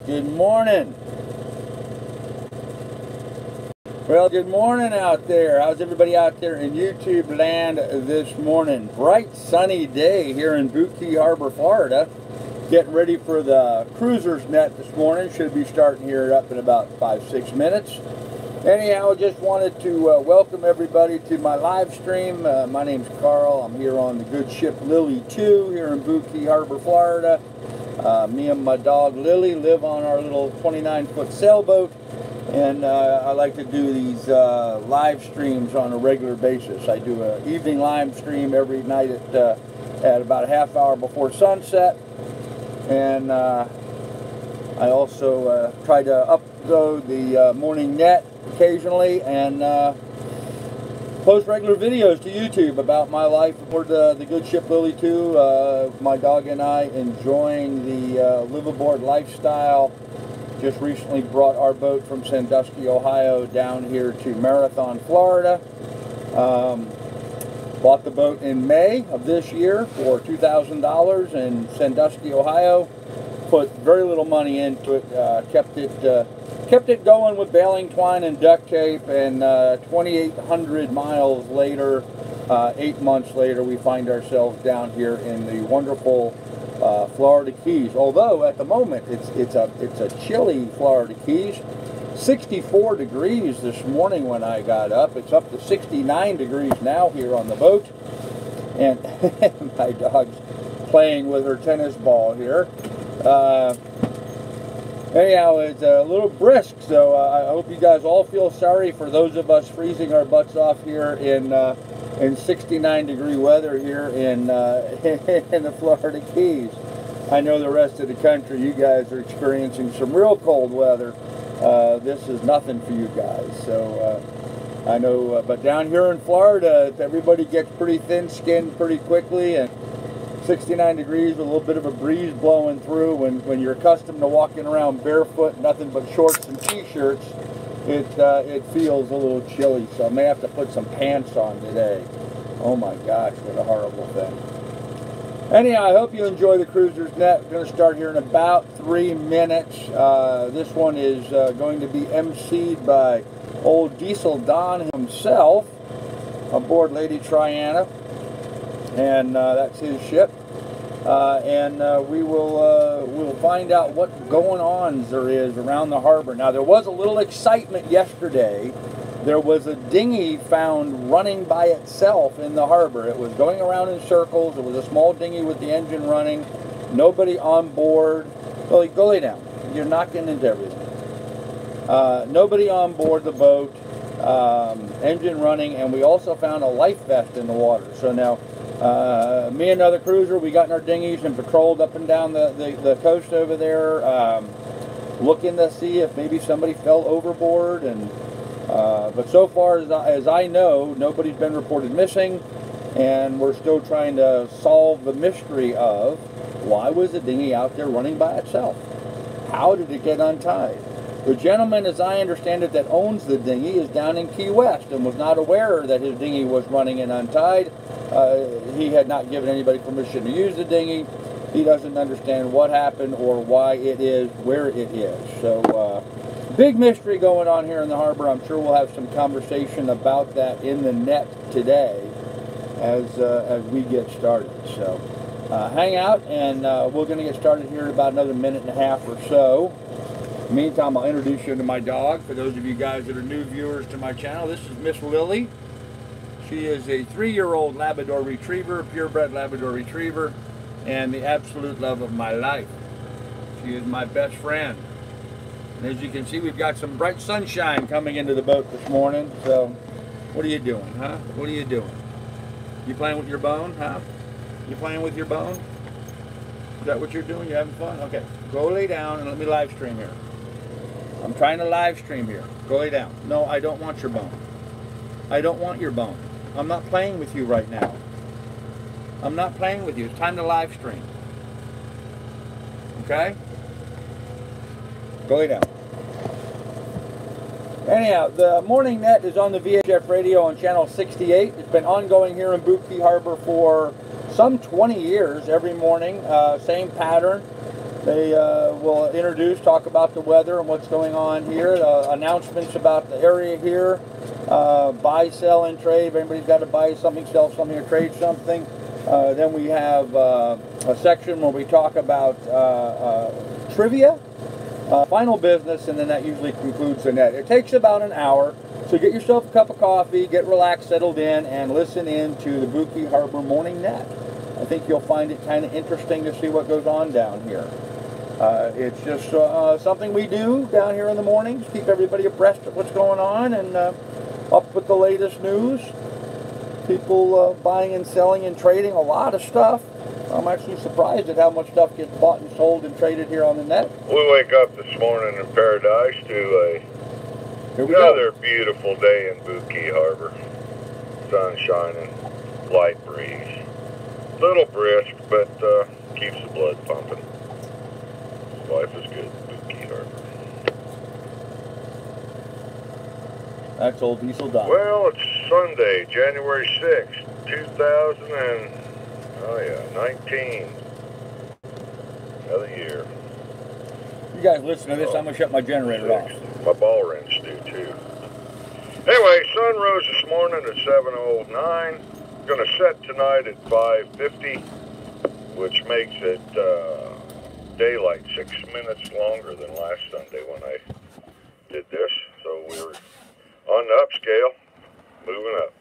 Good morning. Well, good morning out there. How's everybody out there in YouTube land this morning? Bright sunny day here in Boot Key Harbor, Florida. Getting ready for the cruiser's net this morning. Should be starting here up in about 5-6 minutes. Anyhow, just wanted to welcome everybody to my live stream. My name's Carl. I'm here on the good ship Lily 2 here in Boot Key Harbor, Florida. Me and my dog Lily live on our little 29-foot sailboat, and I like to do these live streams on a regular basis. I do an evening live stream every night at about a half hour before sunset, and I also try to upload the morning net occasionally and post regular videos to YouTube about my life aboard the good ship Lily 2. My dog and I enjoying the live aboard lifestyle. Just recently brought our boat from Sandusky, Ohio down here to Marathon, Florida. Bought the boat in May of this year for $2,000 in Sandusky, Ohio. Put very little money into it. Kept it going with baling twine and duct tape, and 2,800 miles later, 8 months later, we find ourselves down here in the wonderful Florida Keys. Although at the moment it's a chilly Florida Keys. 64 degrees this morning when I got up. It's up to 69 degrees now here on the boat, and my dog's playing with her tennis ball here. Anyhow, it's a little brisk, so I hope you guys all feel sorry for those of us freezing our butts off here in 69 degree weather here in the Florida Keys. I know the rest of the country, you guys are experiencing some real cold weather. This is nothing for you guys, so I know, but down here in Florida, everybody gets pretty thin-skinned pretty quickly, and 69 degrees with a little bit of a breeze blowing through. When you're accustomed to walking around barefoot, nothing but shorts and t-shirts, it feels a little chilly, so I may have to put some pants on today. Oh my gosh, what a horrible thing. Anyhow, I hope you enjoy the Cruiser's Net. We're going to start here in about 3 minutes. This one is going to be emceed by old Diesel Don himself aboard Lady Triana, and that's his ship. We will find out what going on there is around the harbor. Now, there was a little excitement yesterday. There was a dinghy found running by itself in the harbor. It was going around in circles. It was a small dinghy with the engine running. Nobody on board. Well, go lay down. You're knocking into everything. Nobody on board the boat. Engine running, and we also found a life vest in the water. So now, me and another cruiser, we got in our dinghies and patrolled up and down the coast over there, looking to see if maybe somebody fell overboard. And but so far as I know, nobody's been reported missing, and we're still trying to solve the mystery of why was the dinghy out there running by itself? How did it get untied? The gentleman, as I understand it, that owns the dinghy is down in Key West and was not aware that his dinghy was running and untied. He had not given anybody permission to use the dinghy. He doesn't understand what happened or why it is where it is. So, big mystery going on here in the harbor. I'm sure we'll have some conversation about that in the net today as we get started. So, hang out, and we're going to get started here in about another minute and a half or so. Meantime, I'll introduce you to my dog. For those of you guys that are new viewers to my channel, this is Miss Lily. She is a 3-year-old Labrador Retriever, purebred Labrador Retriever, and the absolute love of my life. She is my best friend. And as you can see, we've got some bright sunshine coming into the boat this morning. So, what are you doing, huh? What are you doing? You playing with your bone, huh? You playing with your bone? Is that what you're doing? You having fun? Okay, go lay down and let me live stream here. I'm trying to live stream here. Go lay down. No, I don't want your bone. I don't want your bone. I'm not playing with you right now. I'm not playing with you. It's time to live stream. Okay? Go lay down. Anyhow, the morning net is on the VHF radio on channel 68. It's been ongoing here in Boot Key Harbor for some 20 years every morning. Same pattern. They will talk about the weather and what's going on here, announcements about the area here, buy, sell, and trade. If anybody's got to buy something, sell something, or trade something. Then we have a section where we talk about trivia, final business, and then that usually concludes the net. It takes about an hour, so get yourself a cup of coffee, get relaxed, settled in, and listen in to the Buki Harbor Morning Net. I think you'll find it kind of interesting to see what goes on down here. It's just something we do down here in the mornings, keep everybody abreast of what's going on, and up with the latest news. People buying and selling and trading a lot of stuff. I'm actually surprised at how much stuff gets bought and sold and traded here on the net. We wake up this morning in paradise to another beautiful day in Buki Harbor. Sun shining, light breeze. Little brisk, but keeps the blood pumping. Life is good, Buki Harbor. That's old Diesel Don. Well, it's Sunday, January 6th, 2019. Another year. You guys listen to this, I'm going to shut my generator off. My ball wrench do too. Anyway, sun rose this morning at 7:09. Going to set tonight at 5:50, which makes it daylight 6 minutes longer than last Sunday when I did this. So we were on the upscale, moving up.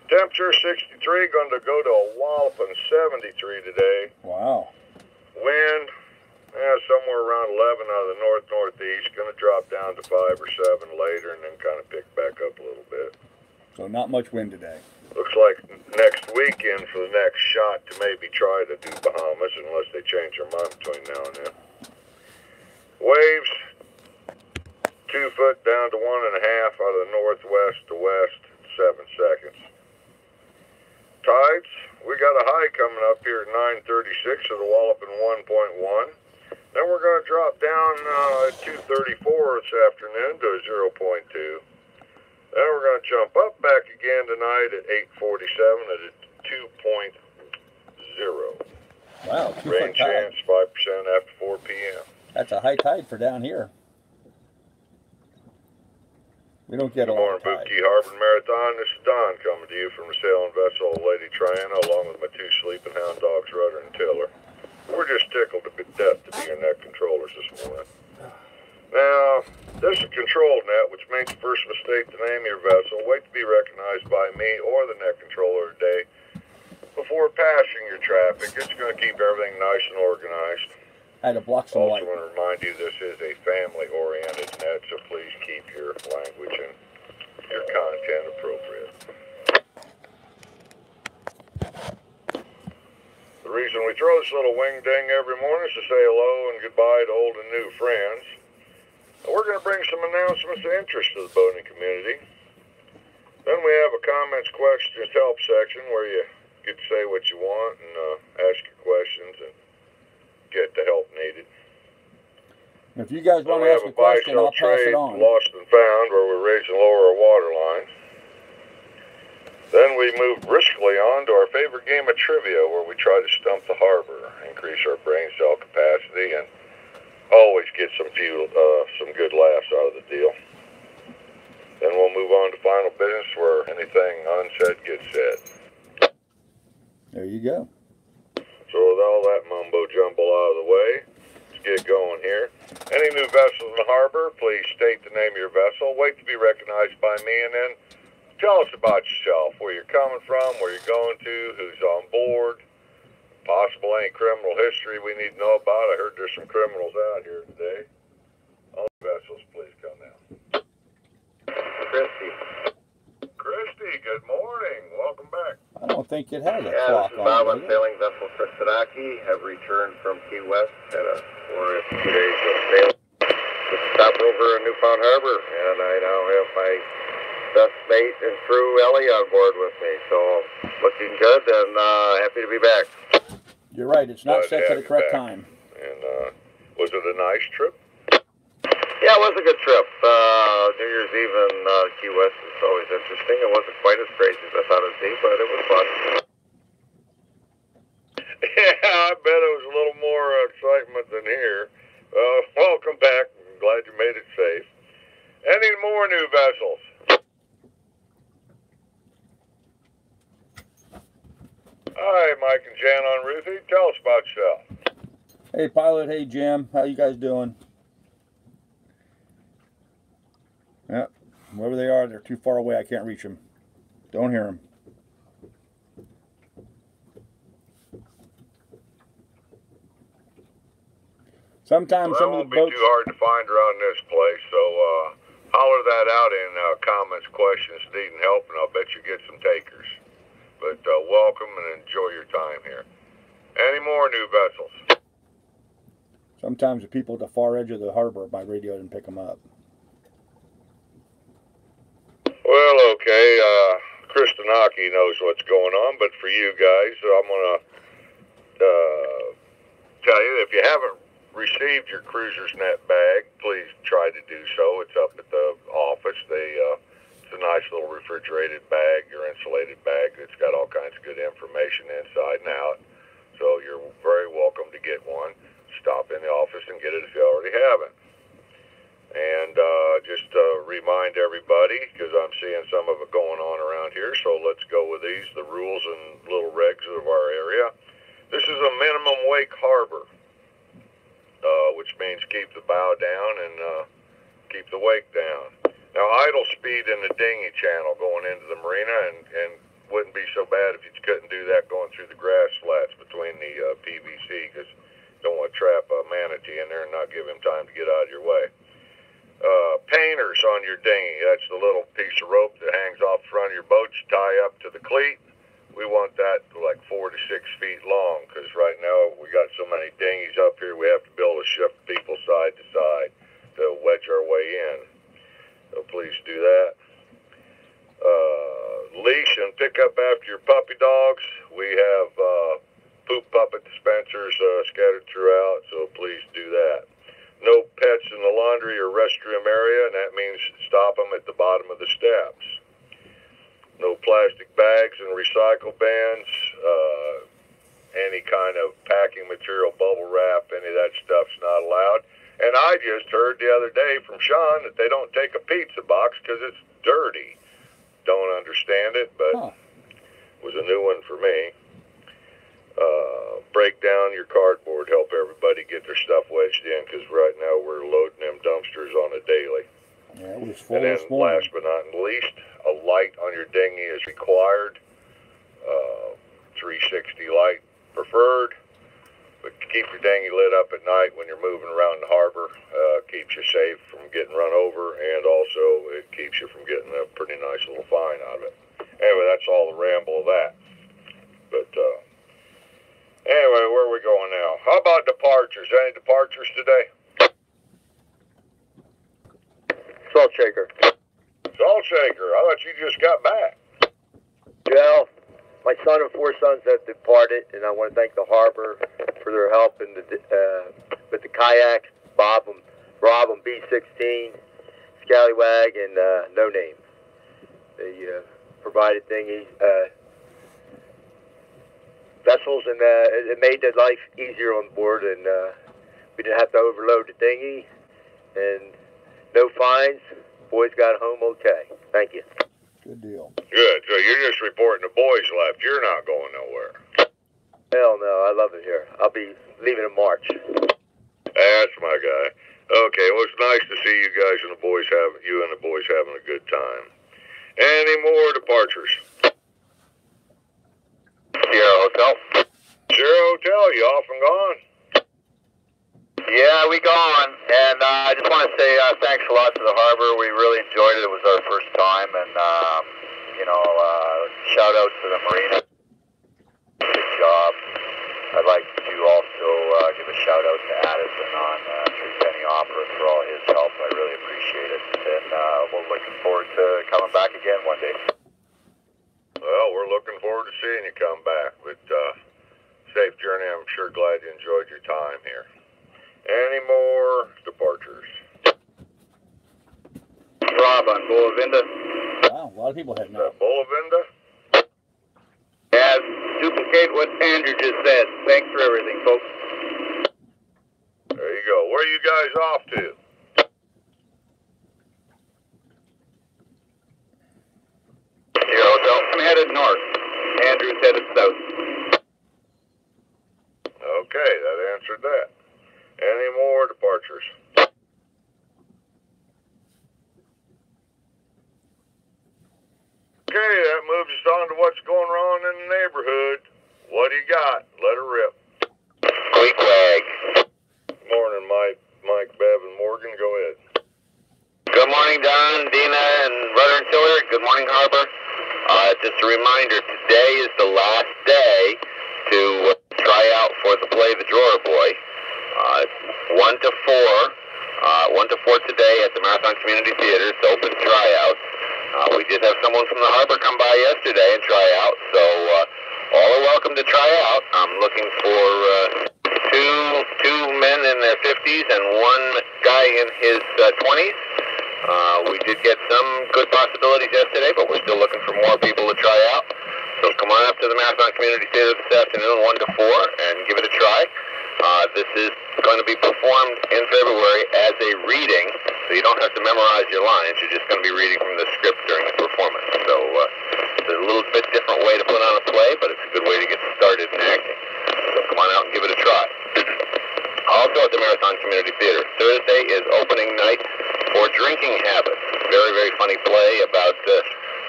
Temperature 63, going to go to a walloping 73 today. Wow. Wind, somewhere around 11 out of the north-northeast. Going to drop down to 5 or 7 later and then kind of pick back up a little bit. So not much wind today. Looks like next weekend for the next shot to maybe try to do Bahamas unless they change their mind between now and then. Waves, 2 foot down to 1.5 out of the northwest to west, 7 seconds. Tides, we got a high coming up here at 9:36 at a walloping 1.1. Then we're going to drop down at 2:34 this afternoon to a 0.2. Then we're going to jump up back again tonight at 8:47 at a 2.0. Wow, 2 Rain foot tide. chance 5% after 4 p.m. That's a high tide for down here. We don't get a lot of tide. Buki Harbor Marathon. This is Don coming to you from the sailing vessel Lady Triana, along with my 2 sleeping hound dogs, Rudder and Tiller. We're just tickled to death to be your net controllers this morning. Now, this is a control net, which means first mistake the name of your vessel. Wait to be recognized by me or the net controller today before passing your traffic. It's going to keep everything nice and organized. I had to block some light. Also want to remind you this is a family-oriented net, so please keep your language and your content appropriate. The reason we throw this little wing ding every morning is to say hello and goodbye to old and new friends. We're going to bring some announcements of interest to the boating community. Then we have a comments, questions, help section where you get to say what you want and ask your questions and get the help needed. If you guys want to ask a question, I'll pass it on. Lost and found, where we raise and lower our water lines. Then we move briskly on to our favorite game of trivia, where we try to stump the harbor, increase our brain cell capacity, and always get some good laughs out of the deal. Then we'll move on to final business, where anything unsaid gets said. There you go. So with all that mumbo-jumbo out of the way, let's get going here. Any new vessels in the harbor, please state the name of your vessel. Wait to be recognized by me, and then tell us about yourself, where you're coming from, where you're going to, who's on board, possible any criminal history we need to know about. I heard there's some criminals out here today. All vessels, please come down. Christy, good morning. Welcome back. I don't think it has a Yeah, clock this is Bob on on sailing vessel Christodaki. Have returned from Key West. Had a 2 days of sailing. Stopped over in Newfound Harbor, and I now have my best mate and crew, Ellie, on board with me. So looking good and happy to be back. You're right. It's not set to the correct time. And was it a nice trip? Yeah, it was a good trip. New Year's Eve in Key West is always interesting. It wasn't quite as crazy as I thought it would be, but it was fun. Yeah, I bet it was a little more excitement than here. Welcome back. I'm glad you made it safe. Any more new vessels? Hi, Mike and Jan on Ruthie. Tell us about yourself. Hey, Pilot. Hey, Jim. How you guys doing? Yep. Wherever they are, they're too far away. I can't reach them. Don't hear them. Sometimes well, some it of won't the be boats... too hard to find around this place, so holler that out in comments, questions, needing help, and I'll bet you get some takers. But welcome and enjoy your time here. Any more new vessels? Sometimes the people at the far edge of the harbor, my radio didn't pick them up. Well, okay, Chris Tanaki knows what's going on, but for you guys, I'm going to tell you, if you haven't received your Cruiser's Net bag, please try to do so. It's up at the office. It's a nice little refrigerated bag, your insulated bag. It's got all kinds of good information inside and out. So you're very welcome to get one. Stop in the office and get it if you already haven't. And just remind everybody, because I'm seeing some of it going on around here, so let's go with these, the rules and little regs of our area. This is a minimum wake harbor, which means keep the bow down and keep the wake down. Now, idle speed in the dinghy channel going into the marina, and wouldn't be so bad if you couldn't do that going through the grass flats between the PVC, because you don't want to trap a manatee in there and not give him time to get out of your way. Painters on your dinghy, that's the little piece of rope that hangs off the front of your boat. You tie up to the cleat. We want that like 4 to 6 feet long, because right now we got so many dinghies up here, we have to be able to shift people side to side to wedge our way in. So please do that. Leash and pick up after your puppy dogs. We have poop puppet dispensers scattered throughout, so please do that. No pets in the laundry or restroom area, and that means stop them at the bottom of the steps. No plastic bags and recycle bins, any kind of packing material, bubble wrap, any of that stuff's not allowed. And I just heard the other day from Sean that they don't take a pizza box because it's dirty. Don't understand it, but it was a new one for me. Break down your cardboard, help everybody get their stuff wedged in, because right now we're loading them dumpsters on a daily. Yeah, it was full and then this morning. last but not least, a light on your dinghy is required. 360 light preferred. But keep your dinghy lit up at night when you're moving around the harbor. Keeps you safe from getting run over, and also it keeps you from getting a pretty nice little fine out of it. Anyway, that's all the ramble of that. But anyway, where are we going now? How about departures? Any departures today? Salt shaker. Salt shaker. I thought you just got back. Well, my son and 4 sons have departed, and I want to thank the harbor for their help in with the kayak, Rob and B16, Scallywag, and No Name. They provided dinghy vessels, and it made the life easier on board, and we didn't have to overload the dinghy, and no fines. Boys got home okay. Thank you. Good deal. Good. So you're just reporting the boys left. You're not going nowhere. Hell no, I love it here. I'll be leaving in March. That's my guy. Okay, well, it's nice to see you guys and the boys having a good time. Any more departures? Sierra Hotel. Sierra Hotel, you off and gone? Yeah, we gone, and I just want to say thanks a lot to the harbor. We really enjoyed it. It was our first time, and shout out to the marina. Good job. I'd like to also give a shout out to Addison on Three Penny Opera for all his help. I really appreciate it, and we're looking forward to coming back again one day. Well, we're looking forward to seeing you come back, but safe journey. I'm sure glad you enjoyed your time here. Any more departures? Rob on Bulavinda. Wow, a lot of people heading out. Bulavinda? Yeah, duplicate what Andrew just said. Thanks for everything, folks. There you go. Where are you guys off to? So I'm headed north. Andrew's headed south. Okay, that answered that. Any more departures? Okay, that moves us on to what's going on in the neighborhood. What do you got? Let her rip. Squeak wag. Morning, Mike, Bev, and Morgan. Go ahead. Good morning, Don, Dina, and Brother and Tiller. Good morning, Harbor. Just a reminder, today is the last day to try out for the Play the Drawer Boy. 1 to 4. 1 to 4 today at the Marathon Community Theater. It's open tryout. We did have someone from the Harbor come by yesterday and try out, so all are welcome to try out. I'm looking for two men in their 50s and one guy in his 20s. We did get some good possibilities yesterday, but we're still looking for more people to try out. So come on up to the Marathon Community Theater this afternoon, 1 to 4, and give it a try. This is going to be performed in February as a reading, so you don't have to memorize your lines. You're just going to be reading from the script during the performance. So it's a little bit different way to put on a play, but it's a good way to get started in acting. So come on out and give it a try. Also at the Marathon Community Theater, Thursday is opening night for Drinking Habits. Very, very funny play about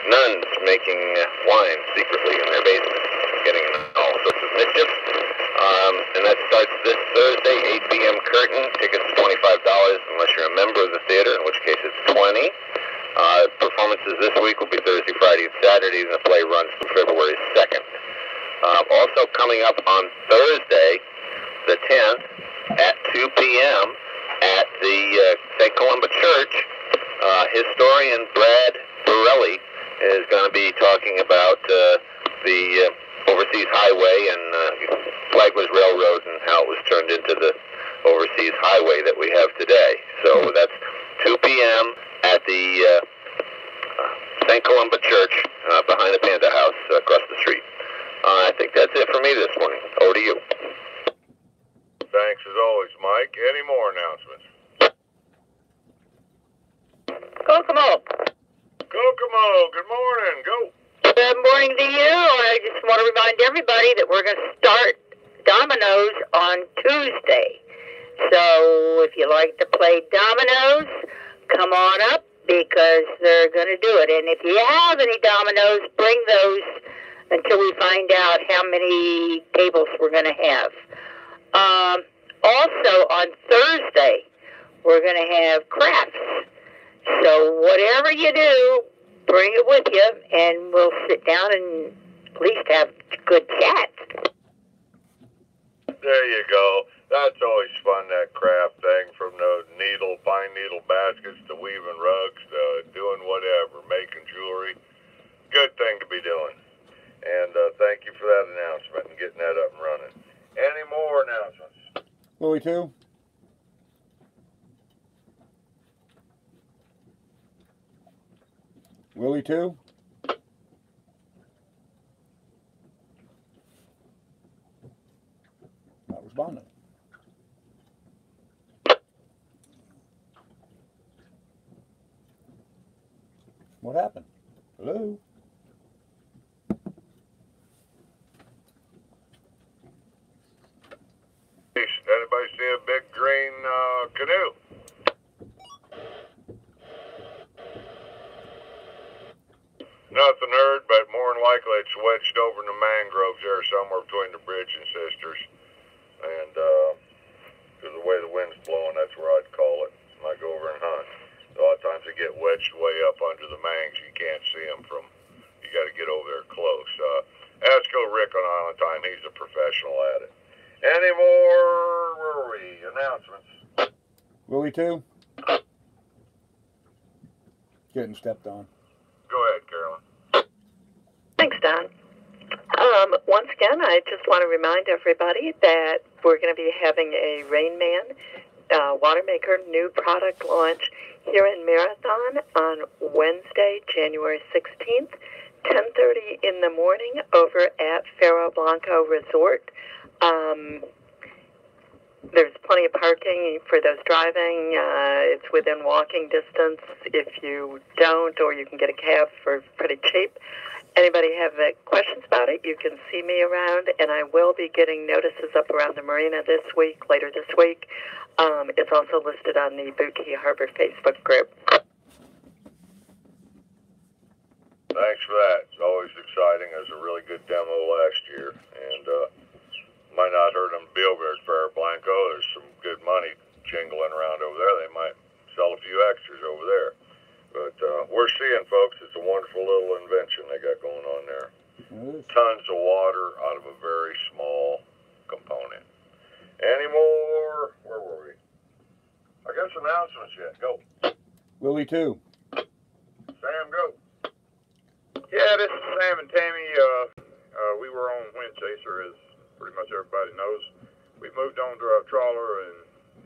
nuns making wine secretly in their basement, getting in all sorts of mischief. And that starts this Thursday, 8 p.m. curtain. Tickets $25 unless you're a member of the theater, in which case it's $20. Performances this week will be Thursday, Friday, and Saturday, and the play runs through February 2nd. Also coming up on Thursday, the 10th, at 2 p.m. at the St. Columba Church, historian Brad Borelli is going to be talking about the Overseas Highway and Flagler's Railroad and how it was turned into the Overseas Highway that we have today. So that's 2 p.m. at the St. Columba Church behind the Panda House across the street. I think that's it for me this morning. Over to you. Thanks as always, Mike. Any more announcements? Kokomo. Kokomo, good morning. Go. Good morning to you. I just want to remind everybody that we're going to start dominoes on Tuesday. So if you like to play dominoes, come on up because they're going to do it. And if you have any dominoes, bring those until we find out how many tables we're going to have. Also on Thursday, we're going to have crafts. So whatever you do, bring it with you, and we'll sit down and at least have good chat. There you go. That's always fun, that craft thing, from the pine needle baskets to weaving rugs to doing whatever, making jewelry. Good thing to be doing. And thank you for that announcement and getting that up and running. Any more announcements? Willie 2? Willie 2? Not responding. What happened? Hello? Anybody see a big green canoe? Nothing heard, but more than likely it's wedged over in the mangroves there somewhere between the bridge and Sisters. And because the way the wind's blowing, that's where I'd call it. I go over and hunt. A lot of times they get wedged way up under the mangs. You can't see them from, you got to get over there close. Ask Rick on Island Time. He's a professional at it. Any more, where are we, announcements? Willie 2? Getting stepped on. Go ahead, Carolyn. Thanks, Don. Once again, I just want to remind everybody that we're going to be having a Rain Man water maker new product launch here in Marathon on Wednesday, January 16th 10:30 in the morning over at Ferro Blanco Resort. There's plenty of parking for those driving. It's within walking distance if you don't, or you can get a cab for pretty cheap. Anybody have questions about it, you can see me around, and I will be getting notices up around the marina later this week. It's also listed on the Bookie Harbor Facebook group. Thanks for that. It's always exciting. It was a really good demo last year, and might not heard them billboards for Blanco. There's some good money jingling around over there. They might sell a few extras over there. But we're seeing, folks, it's a wonderful little invention they got going on there. Tons of water out of a very small component. Any more? Where were we? I guess announcements yet. Go. Willie too. Sam, go. Yeah, this is Sam and Tammy. We were on Wind Chaser, as pretty much everybody knows. We moved on to our trawler, and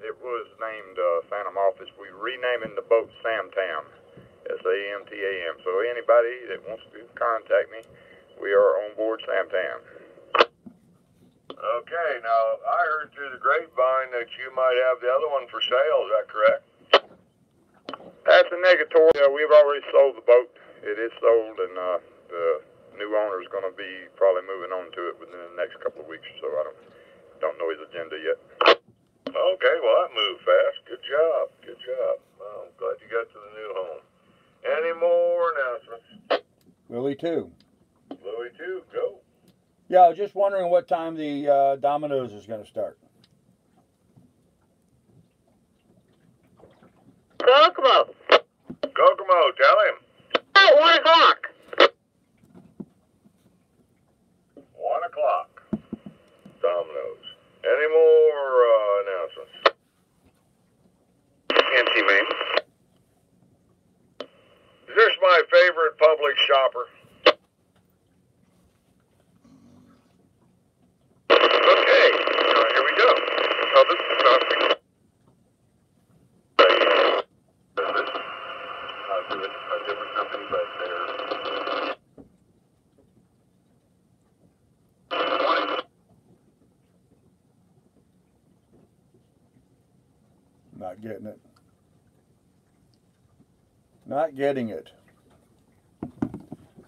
it was named Phantom Office. We renaming the boat Sam Tam, SAMTAM. So anybody that wants to contact me, we are on board Sam Tam. Okay, now I heard through the grapevine that you might have the other one for sale. Is that correct? That's a negatory. We've already sold the boat. It is sold, and the new owner is going to be probably moving on to it within the next couple of weeks. So I don't know his agenda yet. Okay, well that moved fast. Good job. Good job. Well, I'm glad you got to the new home. Any more announcements? Willie too. Louis too. Go. Yeah, I was just wondering what time the Domino's is going to start. Kokomo. Kokomo, tell him. At 1 o'clock. 1 o'clock. Domino's. Any more announcements? Empty, man. Is this my favorite public shopper? Okay, here we go. Public shopping. A different company, but they're... Not getting it. Not getting it.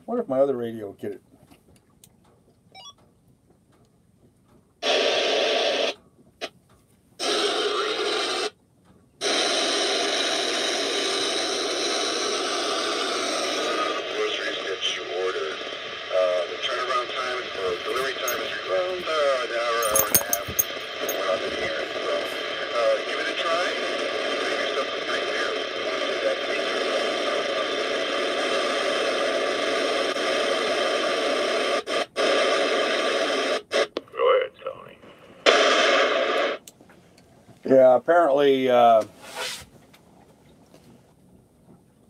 Wonder if my other radio will get it. Groceries that you order. The turnaround time for delivery time is around an hour and a half. We're not in here, so give it a try. Save yourself some nightmare. That feature. Go ahead, Tony. Yeah, apparently I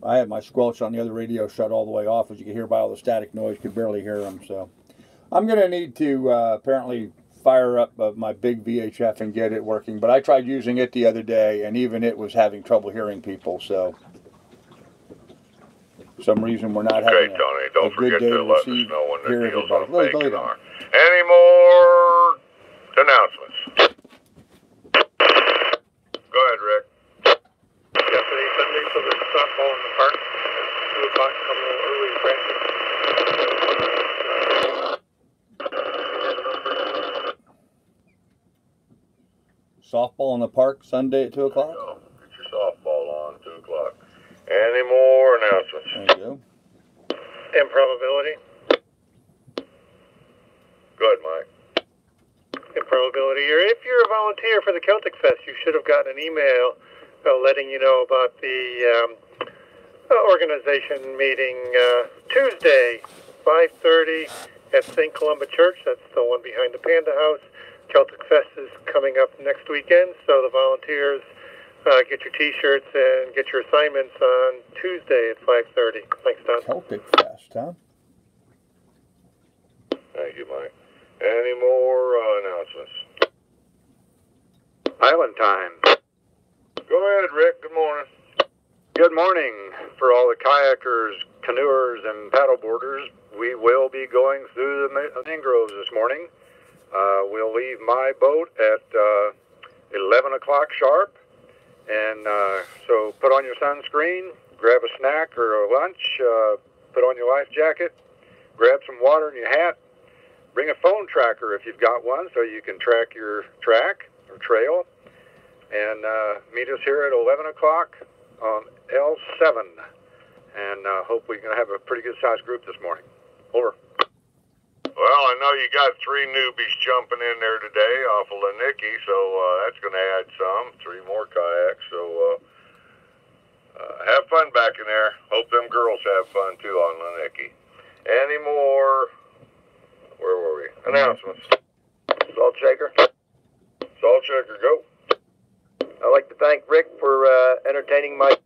had my squelch on the other radio shut all the way off, as you can hear by all the static noise. Could barely hear them. So I'm going to need to apparently fire up my big VHF and get it working. But I tried using it the other day, and even it was having trouble hearing people. So for some reason we're not having Tony, don't a good forget day to to let see, us know when hear the deals everybody. on Delete bacon them. are. Any more announcements? Go ahead, Rick. Yesterday, Sunday, so there's softball in the park. 2 o'clock, come a little early practice. Softball in the park Sunday at 2 o'clock. Go. Get your softball on 2 o'clock. Any more announcements? There you go. Improbability. Good, Mike. Improbability. If you're a volunteer for the Celtic Fest, you should have gotten an email letting you know about the organization meeting Tuesday, 5:30 at St. Columba Church. That's the one behind the Panda House. Celtic Fest is coming up next weekend, so the volunteers get your T-shirts and get your assignments on Tuesday at 5:30. Thanks, Don. Celtic Fest, huh? Thank you, Mike. Any more announcements? Island time. Go ahead, Rick. Good morning. Good morning for all the kayakers, canoers, and paddleboarders. we will be going through the mangroves this morning. We'll leave my boat at 11 o'clock sharp. And so put on your sunscreen, grab a snack or a lunch, put on your life jacket, grab some water in your hat, bring a phone tracker if you've got one so you can track your track or trail, and meet us here at 11 o'clock on L7. And hope we can have a pretty good-sized group this morning. Over. Well, I know you got 3 newbies jumping in there today off of Lanicky, so that's going to add some. 3 more kayaks, so have fun back in there. Hope them girls have fun, too, on Lanicky. Any more, where were we? Announcements. Salt Shaker. Salt Shaker, go. I'd like to thank Rick for entertaining my...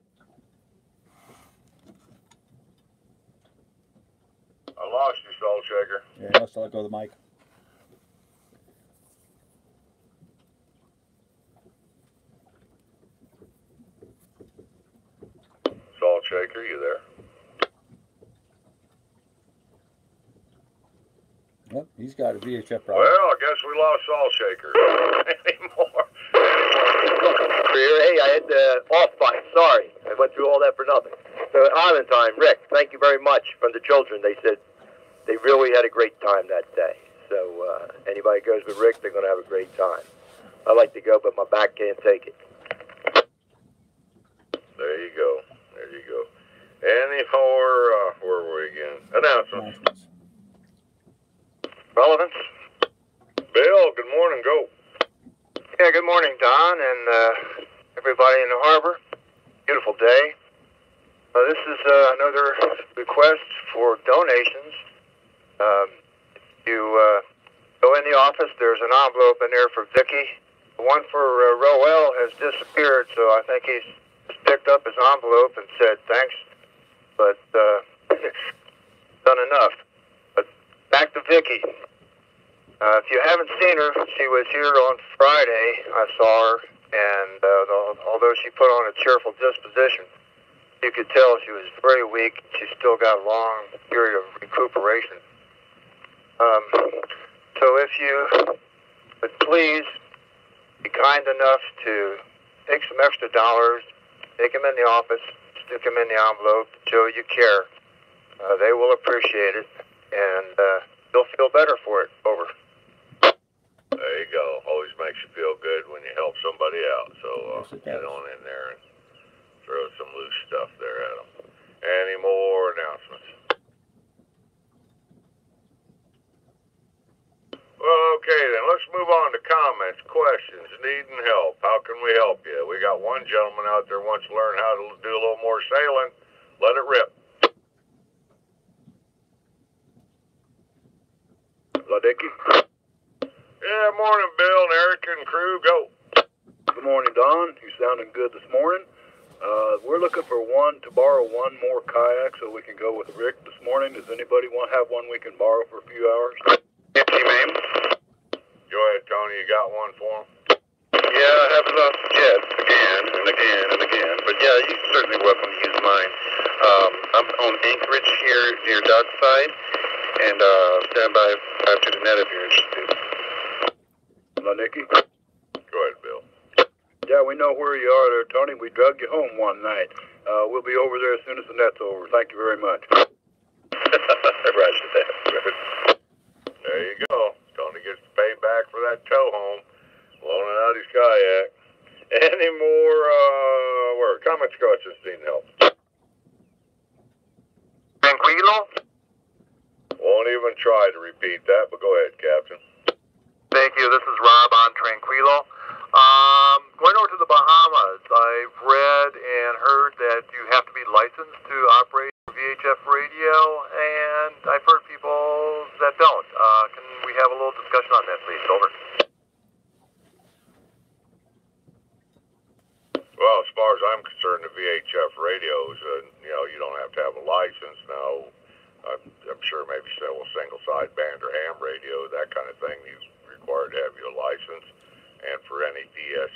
I lost you, Salt Shaker. Yeah, you must have let go of the mic. Salt Shaker, you there? Yep, he's got a VHF problem. Well, I guess we lost Salt Shaker. Anymore. Hey, I had off button. Sorry. I went through all that for nothing. So, Island Time, Rick, thank you very much. From the children, they said they really had a great time that day. So, anybody goes with Rick, they're going to have a great time. I like to go, but my back can't take it. There you go. There you go. Any more, where were we again? Announcements. Relevance? Bill, good morning, go. Yeah, good morning, Don, and everybody in the harbor. Beautiful day. This is another request for donations. You go in the office, there's an envelope in there for Vicky. The one for Roel has disappeared, so I think he's just picked up his envelope and said thanks, but done enough. But back to Vicky. If you haven't seen her, she was here on Friday. I saw her, and although she put on a cheerful disposition, you could tell she was very weak. She still got a long period of recuperation. So if you would please be kind enough to take some extra dollars, take them in the office, stick them in the envelope, show you care. They will appreciate it, and you'll feel better for it. Over. There you go. Always makes you feel good when you help somebody out. So get on in there and throw some loose stuff there at them. Any more announcements? Well, okay then. Let's move on to comments, questions, needing help. How can we help you? We got one gentleman out there who wants to learn how to do a little more sailing. Let it rip. Ladicky? Yeah, morning, Bill and Eric and crew. Go. Good morning, Don. You sounding good this morning. We're looking for to borrow one more kayak so we can go with Rick this morning. Does anybody want to have one we can borrow for a few hours? Yes, ma'am. Go ahead, Tony. You got one for him? Yeah, I have enough jets again and again and again. But yeah, you're certainly welcome to use mine. I'm on Anchorage here near Dockside, and stand by after the net if you're interested. Lanicky? Go ahead, Bill. Yeah, we know where you are there, Tony. We drug you home one night. We'll be over there as soon as the net's over. Thank you very much. Roger that. There you go. Tony gets to pay back for that tow home, loaning out his kayak. Any more comments, questions, need help? Tranquilo? Won't even try to repeat that, but go ahead, Captain. Thank you. This is Rob on Tranquilo. Going over to the Bahamas, I've read and heard that you have to be licensed to operate VHF radio, and I've heard people that don't. Can we have a little discussion on that, please? Over. Well, as far as I'm concerned, the VHF radios, you don't have to have a license now. I'm sure maybe single sideband or ham radio, that kind of thing, you're required to have your license. And for any DCS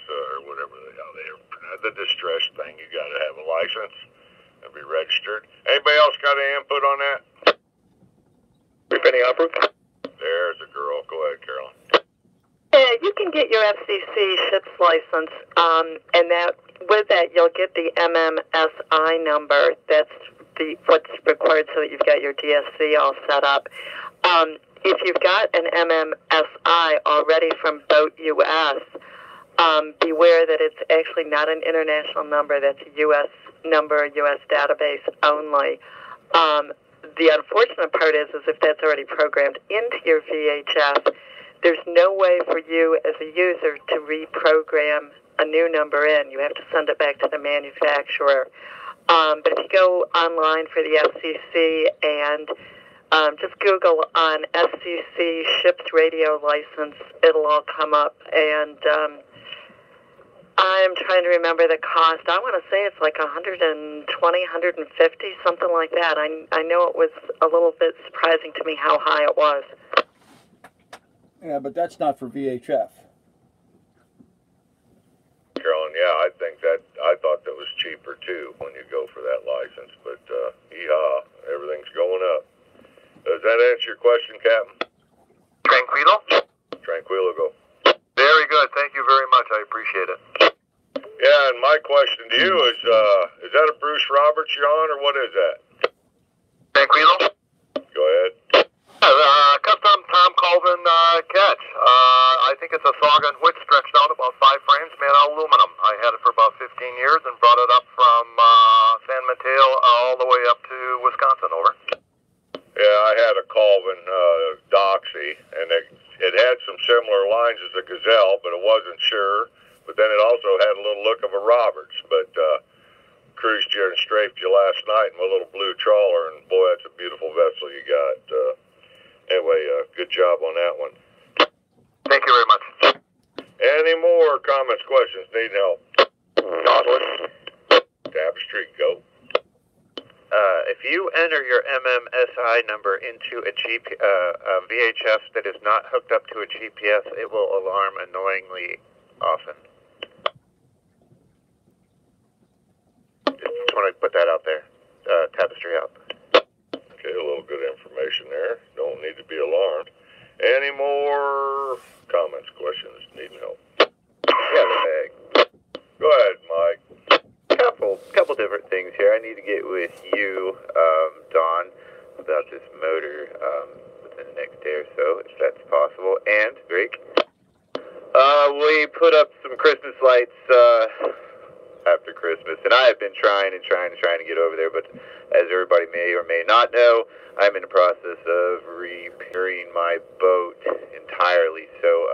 or whatever the distress thing, you got to have a license. And be registered. Anybody else got any input on that? Any opera? There's a girl. Go ahead, Carolyn. Yeah, you can get your FCC ship's license, and with that you'll get the MMSI number. That's what's required so that you've got your DSC all set up. If you've got an MMSI already from Boat US, beware that it's actually not an international number. That's a U.S. number, a U.S. database only. The unfortunate part is if that's already programmed into your VHF, there's no way for you as a user to reprogram a new number in. You have to send it back to the manufacturer. But if you go online for the FCC and just Google on FCC ships radio license, it'll all come up. And I'm trying to remember the cost. I want to say it's like $120, $150, something like that. I know it was a little bit surprising to me how high it was. Yeah, but that's not for VHF. Carolyn, yeah, I thought that was cheaper too when you go for that license, but everything's going up. Does that answer your question, Captain? Tranquilo? Tranquilo, go. Very good. Thank you very much. I appreciate it. Yeah, and my question to you is that a Bruce Roberts yawn or what is that? Tranquilo? Go ahead. Custom Tom Colvin catch. I think it's a saga and whip stretched out about 5 frames made out of aluminum. I had it for about 15 years and brought it up from San Mateo all the way up to Wisconsin. Over. Yeah, I had a Colvin Doxy, and it had some similar lines as a Gazelle, but it wasn't sure. But then it also had a little look of a Roberts. But cruised you and strafed you last night in my little blue trawler, and boy, that's a beautiful vessel you got. Anyway, good job on that one. Thank you very much. Any more comments, questions, need help? Jocelyn? Tapestry, go. If you enter your MMSI number into a VHF that is not hooked up to a GPS, it will alarm annoyingly often. Just want to put that out there. Tapestry out. Okay, a little good information there. Don't need to be alarmed. Any more comments, questions, needing help? Yeah, Go ahead, Mike. couple different things here. I need to get with you, Don, about this motor within the next day or so, if that's possible. And Drake, we put up some Christmas lights after Christmas, and I have been trying to get over there, but as everybody may or may not know, I'm in the process of repairing my boat entirely, so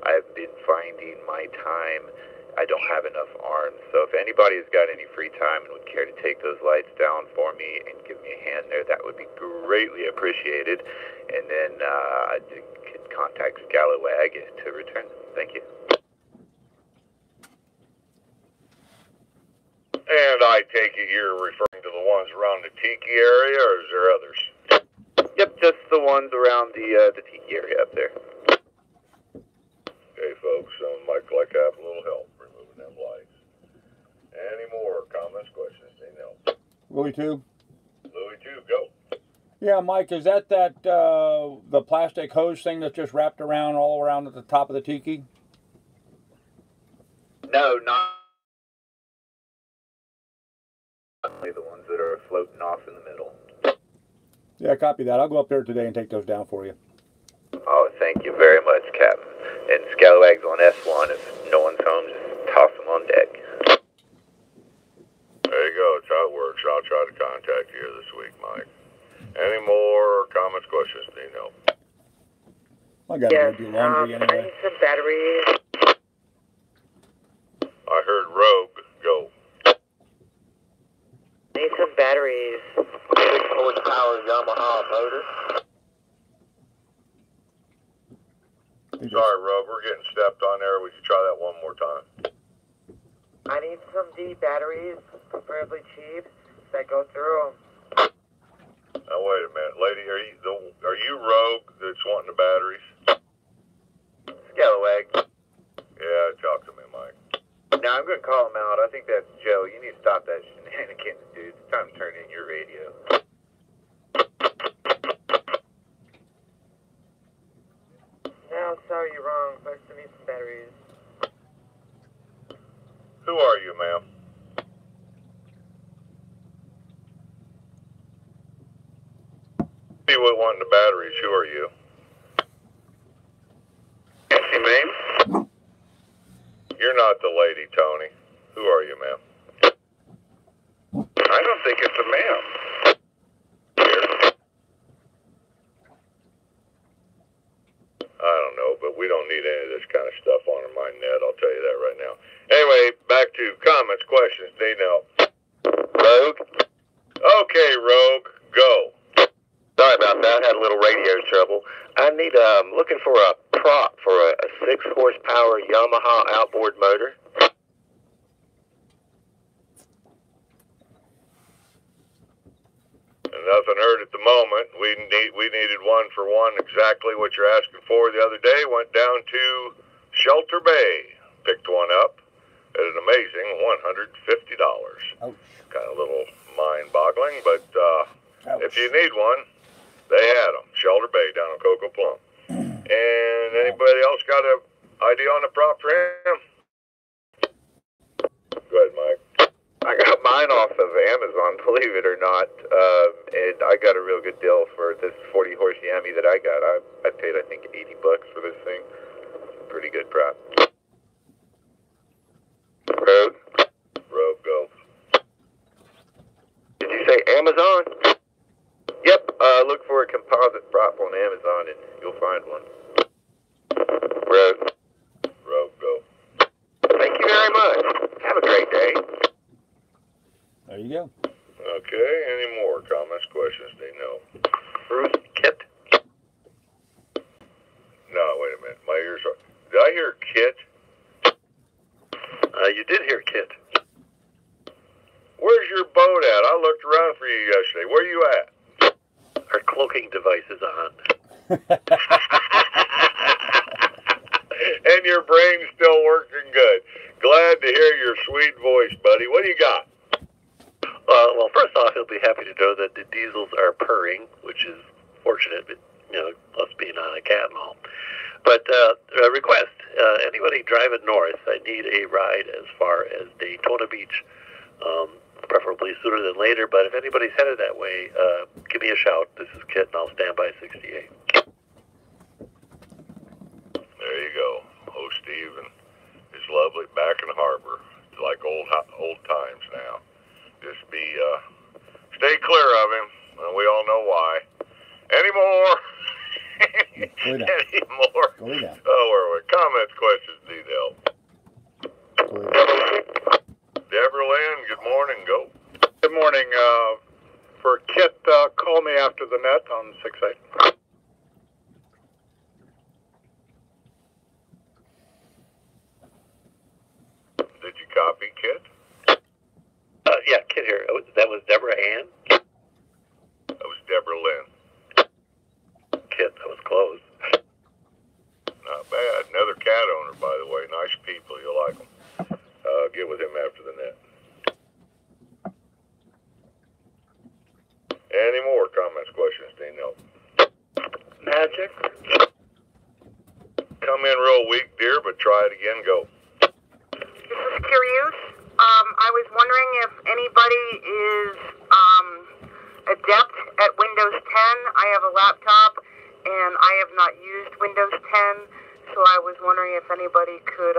I've been finding my time. I don't have enough arms, so if anybody's got any free time and would care to take those lights down for me and give me a hand there, that would be greatly appreciated, and then I could contact Scalawag to return. Thank you. And I take it you're referring to the ones around the Tiki area, or is there others? Yep, just the ones around the Tiki area up there. Okay, folks, Mike like to have a little help removing them lights. Any more comments, questions, anything else? Louis 2? Louis 2, go. Yeah, Mike, is that the plastic hose thing that's just wrapped around all around at the top of the Tiki? No, not the ones that are floating off in the middle. Yeah, copy that. I'll go up there today and take those down for you. Oh, thank you very much, Captain. And Scalawag's on S1. If no one's home, just toss them on deck. There you go. That's how it works. I'll try to contact you this week, Mike. Any more comments, questions, need help? I gotta go do laundry anyway. I need some batteries. I heard Rogue. Go. I need some batteries. 6 horsepower Yamaha motor. Sorry, Rogue. We're getting stepped on there. Would you try that one more time? I need some D batteries, preferably cheap, that go through. Now, wait a minute. Lady, are you Rogue that's wanting the batteries? Scalawag. Yeah, talk to me, Mike. Now, I'm going to call him out. I think that's Joe. You need to stop that shenanigans, dude. time to turn in your radio. No, sorry, you're wrong. Supposed to be some batteries. Who are you, ma'am? See what wanting the batteries. Who are you? Nancy, ma'am? You're not the lady, Tony. Who are you, ma'am? I don't think it's a ma'am. Here? I don't know, but we don't need any of this kind of stuff on my net. I'll tell you that right now. Anyway, back to comments, questions. Dino. Rogue? Okay, Rogue, go. Sorry about that. Had a little radio trouble. I need, looking for a prop for a 6-horsepower Yamaha outboard motor. Nothing heard at the moment. We needed one for one, exactly what you're asking for. The other day, went down to Shelter Bay, picked one up at an amazing $150. Ouch. Kind of a little mind-boggling, but Ouch. if you need one, they had them. Shelter Bay down in Cocoa Plum. And anybody else got an idea on the prop for him? Go ahead, Mike. I got mine off of Amazon, believe it or not, and I got a real good deal for this 40-horse Yami that I got. I paid, I think, $80 for this thing. Pretty good prop. Rogue? Rogue, go. Did you say Amazon? Yep, look for a composite prop on Amazon and you'll find one. Rogue. Rogue, go. Thank you very much. Have a great day. There you go. Okay, any more comments, questions? They know. Bruce Kit. No, wait a minute. My ears are... Did I hear Kit? You did hear Kit. Where's your boat at? I looked around for you yesterday. Where you at? Our cloaking device is on. And your brain's still working good. Glad to hear your sweet voice, buddy. What do you got? Well, first off, he'll be happy to know that the diesels are purring, which is fortunate, but, us being on a cat and all. But request, anybody driving north, I need a ride as far as Daytona Beach, preferably sooner than later. But if anybody's headed that way, give me a shout. This is Kit, and I'll stand by 68. There you go. Oh, Steve and his lovely back in the harbor. It's like old times now. Just stay clear of him, and we all know why. Any more? Any more? Go down. Oh, where are we? Comments, questions, details. Deborah Lynn, good morning. Go. Good morning. For Kit, call me after the net on 68. Did you copy, Kit? Yeah, Kit here. That was Deborah Ann? That was Deborah Lynn. Kit, that was close. Not bad. Another cat owner, by the way. Nice people. You'll like them. Get with him after the net. Any more comments, questions, Dino? Magic. Come in real weak, dear, but try it again. Go. This is Curious. I was wondering if anybody is adept at Windows 10. I have a laptop, and I have not used Windows 10, so I was wondering if anybody could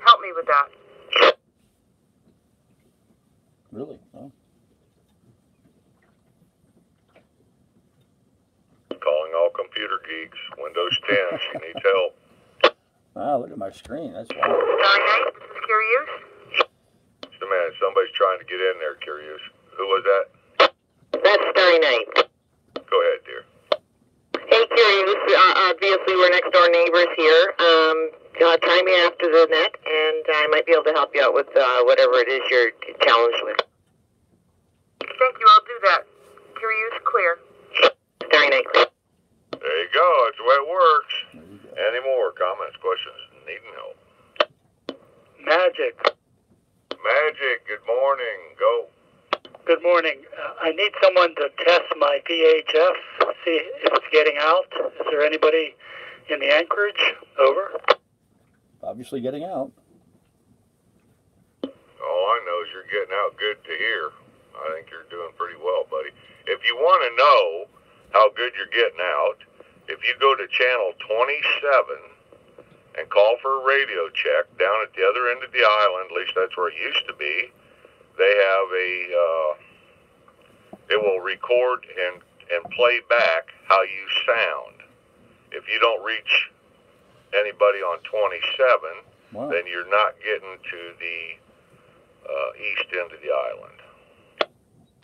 help me with that. Really? Oh. Calling all computer geeks. Windows 10. She needs help. Wow, look at my screen. That's wild. Starry Night, this is Curious. Just a minute. Somebody's trying to get in there, Curious. Who was that? That's Starry Night. Go ahead, dear. Hey, Curious. Obviously, we're next door neighbors here. Try me after the net, and I might be able to help you out with whatever it is you're challenged with. Thank you. I'll do that. Curious, clear. Starry Night, clear. There you go. That's the way it works. Any more comments, questions, needing help? Magic. Magic, good morning. Go. Good morning. I need someone to test my VHF, see if it's getting out. Is there anybody in the anchorage? Over. Obviously getting out. All I know is you're getting out good to hear. I think you're doing pretty well, buddy. If you want to know how good you're getting out, if you go to channel 27 and call for a radio check down at the other end of the island, at least that's where it used to be, they have it will record and play back how you sound. If you don't reach anybody on 27, wow, then you're not getting to the east end of the island.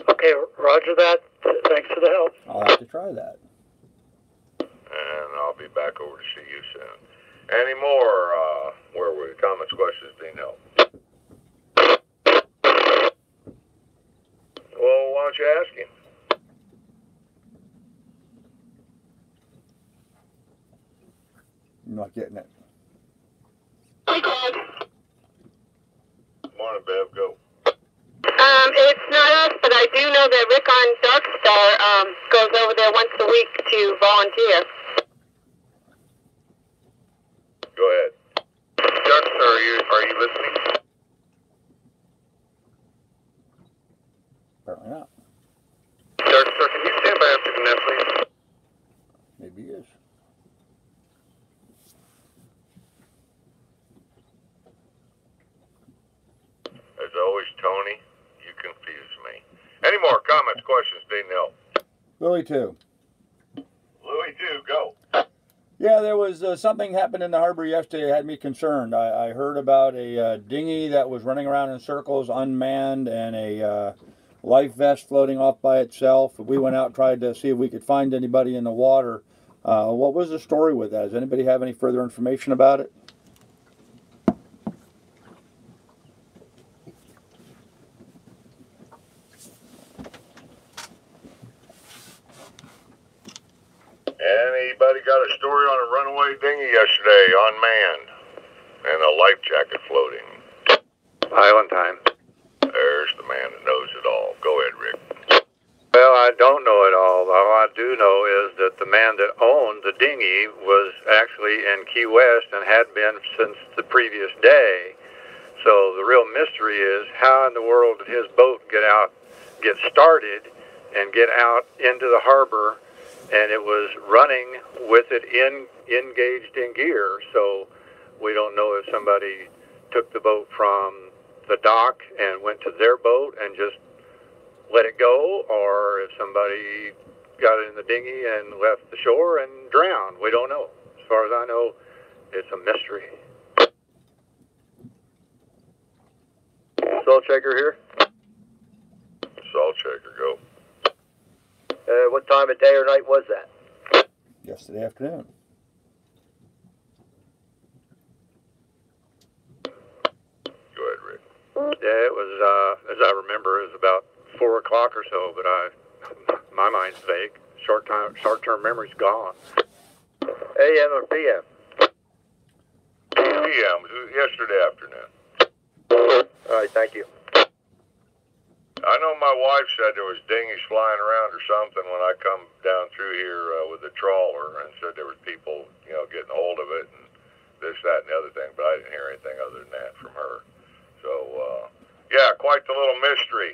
Okay, roger that. Thanks for the help. I'll have to try that. And I'll be back over to see you soon. Any more, where were the comments, questions, being help? Well, why don't you ask him? I'm not getting it. Morning, Bev, go. It's not us, but I do know that Rick on Dark Star goes over there once a week to volunteer. Go ahead. Dark Star, are you listening? Apparently not. Dark Star, can you stand by after the net, please? Maybe he is. As always, Tony, you confuse me. Any more comments, questions, being help? Louis 2. Louis 2, go. Yeah, there was something happened in the harbor yesterday that had me concerned. I heard about a dinghy that was running around in circles, unmanned, and a life vest floating off by itself. We went out and tried to see if we could find anybody in the water. What was the story with that? Does anybody have any further information about it? Anybody got a story on a runaway dinghy yesterday, unmanned, and a life jacket floating? Island time. There's the man that knows it all. Go ahead, Rick. Well, I don't know it all. All I do know is that the man that owned the dinghy was actually in Key West and had been since the previous day. So the real mystery is how in the world did his boat get started and get out into the harbor, and it was running with it engaged in gear. So we don't know if somebody took the boat from the dock and went to their boat and just let it go, or if somebody got it in the dinghy and left the shore and drowned. We don't know. As far as I know, it's a mystery. Salt checker here. Salt checker, go. What time of day or night was that? Yesterday afternoon. Go ahead, Rick. Yeah, it was, as I remember, it was about 4 o'clock or so, but my mind's vague. Short-term memory's gone. AM or PM? PM, yesterday afternoon. All right, thank you. I know my wife said there was dinghies flying around or something when I come down through here with the trawler, and said there was people, getting a hold of it and this, that, and the other thing, but I didn't hear anything other than that from her. So, yeah, quite the little mystery.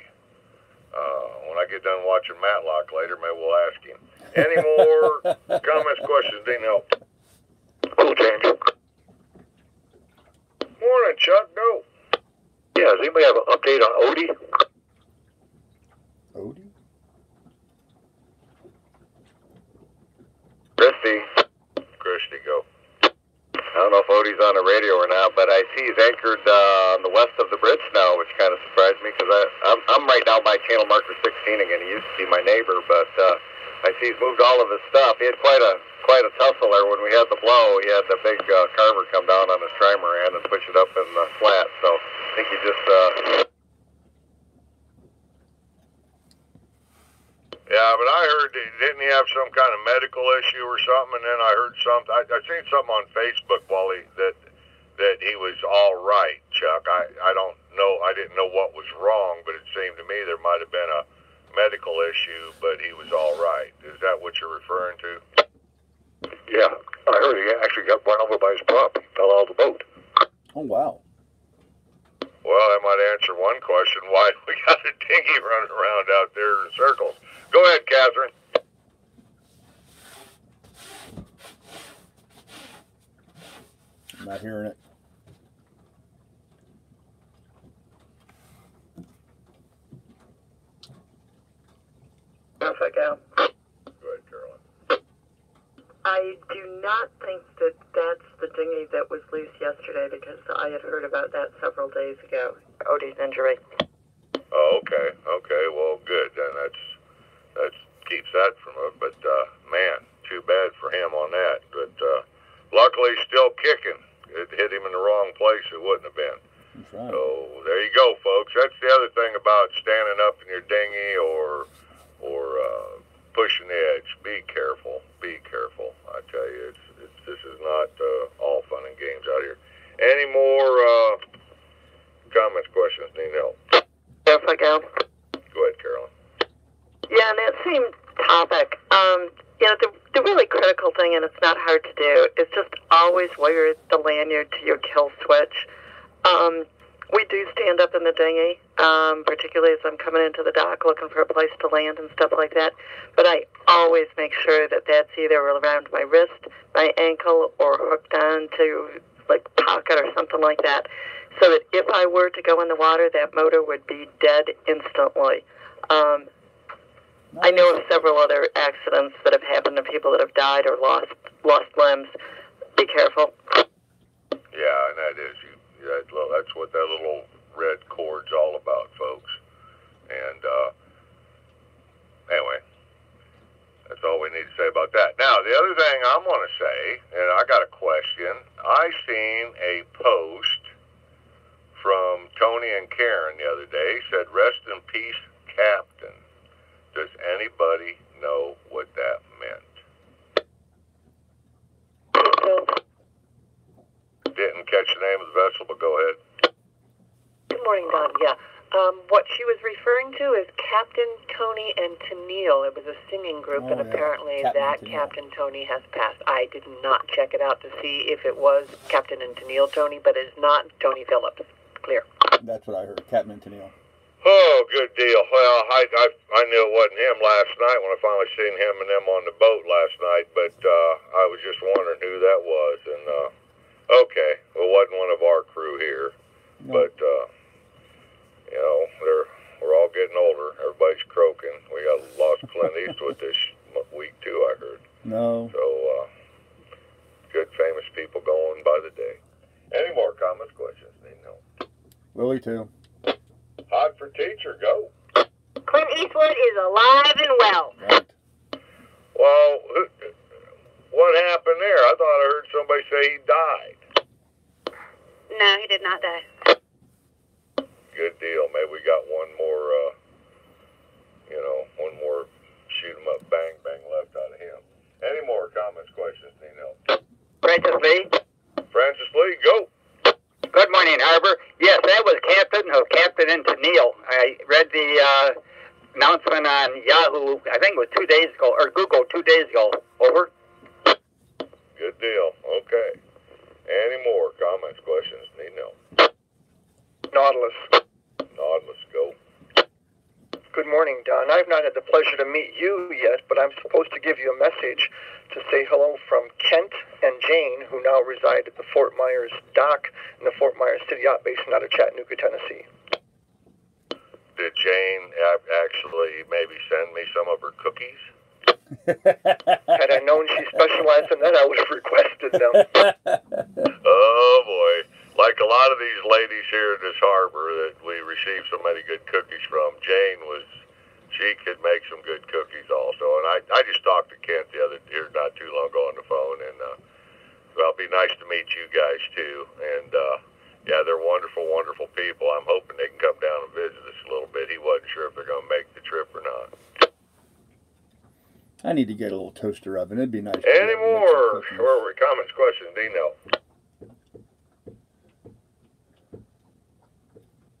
When I get done watching Matlock later, maybe we'll ask him. Any more comments, questions, Dean? Help. Cool change. Morning, Chuck. Go. Yeah, does anybody have an update on Odie? Odie? Christy, go. I don't know if Odie's on the radio or not, but I see he's anchored on the west of the bridge now, which kind of surprised me because I'm right now by channel marker 16 again. He used to be my neighbor, but I see he's moved all of his stuff. He had quite a tussle there when we had the blow. He had the big carver come down on his trimaran and push it up in the flat. So I think he just. Yeah, but I heard, didn't he have some kind of medical issue or something? And then I heard something. I seen something on Facebook, Wally, that he was all right, Chuck. I don't I didn't know what was wrong, but it seemed to me there might have been a medical issue, but he was all right. Is that what you're referring to? Yeah, I heard he actually got run over by his prop. He fell out of the boat. Oh, wow. Well, that might answer one question, why we got a dinghy running around out there in circles. Go ahead, Catherine. I'm not hearing it. Yes, I can. Go ahead, Carolyn. I do not think that that's the dinghy that was loose yesterday, because I had heard about that several days ago. Odie's injury. Oh, okay. Okay, well, good. Then that keeps that from it. But, man, too bad for him on that. But luckily, he's still kicking. It hit him in the wrong place, it wouldn't have been. That's right. So there you go, folks. That's the other thing about standing up in your dinghy or pushing the edge. Be careful. Be careful. I tell you, this is not all fun and games out here. Any more comments, questions, need help? Yes, I can. Go ahead, Carolyn. Yeah, and that same topic, the really critical thing, and it's not hard to do, is just always wire the lanyard to your kill switch. We do stand up in the dinghy, particularly as I'm coming into the dock looking for a place to land and stuff like that. But I always make sure that that's either around my wrist, my ankle, or hooked on to, like, pocket or something like that. So that if I were to go in the water, that motor would be dead instantly. I know of several other accidents that have happened to people that have died or lost limbs. Be careful. Yeah, and that is that's what that little red cord's all about, folks. And anyway, that's all we need to say about that. Now, the other thing I'm going to say, and I got a question. I seen a post from Tony and Karen the other day. Said, "Rest in peace, Captain." Does anybody know what that meant? Didn't catch the name of the vessel, but go ahead. Good morning, Don. Yeah. What she was referring to is Captain Tony and Tennille. It was a singing group, and apparently Captain Tony has passed. I did not check it out to see if it was Captain and Tennille Tony, but it's not Tony Phillips. Clear. That's what I heard, Captain and Tennille. Oh, good deal. Well, I knew it wasn't him last night when I finally seen him and them on the boat last night, but I was just wondering who that was. And, okay, well, it wasn't one of our crew here. No. But, we're all getting older. Everybody's croaking. We got lost Clint Eastwood this week, too, I heard. No. So, good famous people going by the day. Any more comments, questions? No. Willie, too. Hot for teacher, go. Clint Eastwood is alive and well. Right. Well, what happened there? I thought I heard somebody say he died. No, he did not die. Good deal. Maybe we got one more, one more shoot 'em up, bang, bang left out of him. Any more comments, questions, Nino? Francis Lee. Francis Lee, go. Good morning, Harbor. Yes, that was Captain and Tennille. I read the announcement on Yahoo, I think it was 2 days ago, or Google 2 days ago. Over. Good deal. Okay. Any more comments, questions? Nino. Nautilus. Nautilus, go. Good morning, Don. I've not had the pleasure to meet you yet, but I'm supposed to give you a message to say hello from Kent and Jane, who now reside at the Fort Myers dock in the Fort Myers City Yacht Basin out of Chattanooga, Tennessee. Did Jane actually maybe send me some of her cookies? Had I known she specialized in that, I would have requested them. Oh, boy. Like a lot of these ladies here in this harbor that we received so many good cookies from, Jane she could make some good cookies also. And I just talked to Kent here not too long ago on the phone, and well, it'd be nice to meet you guys too. And yeah, they're wonderful, wonderful people. I'm hoping they can come down and visit us a little bit. He wasn't sure if they're going to make the trip or not. I need to get a little toaster oven. It'd be nice. Any more? Where were we? Comments, questions, Dino?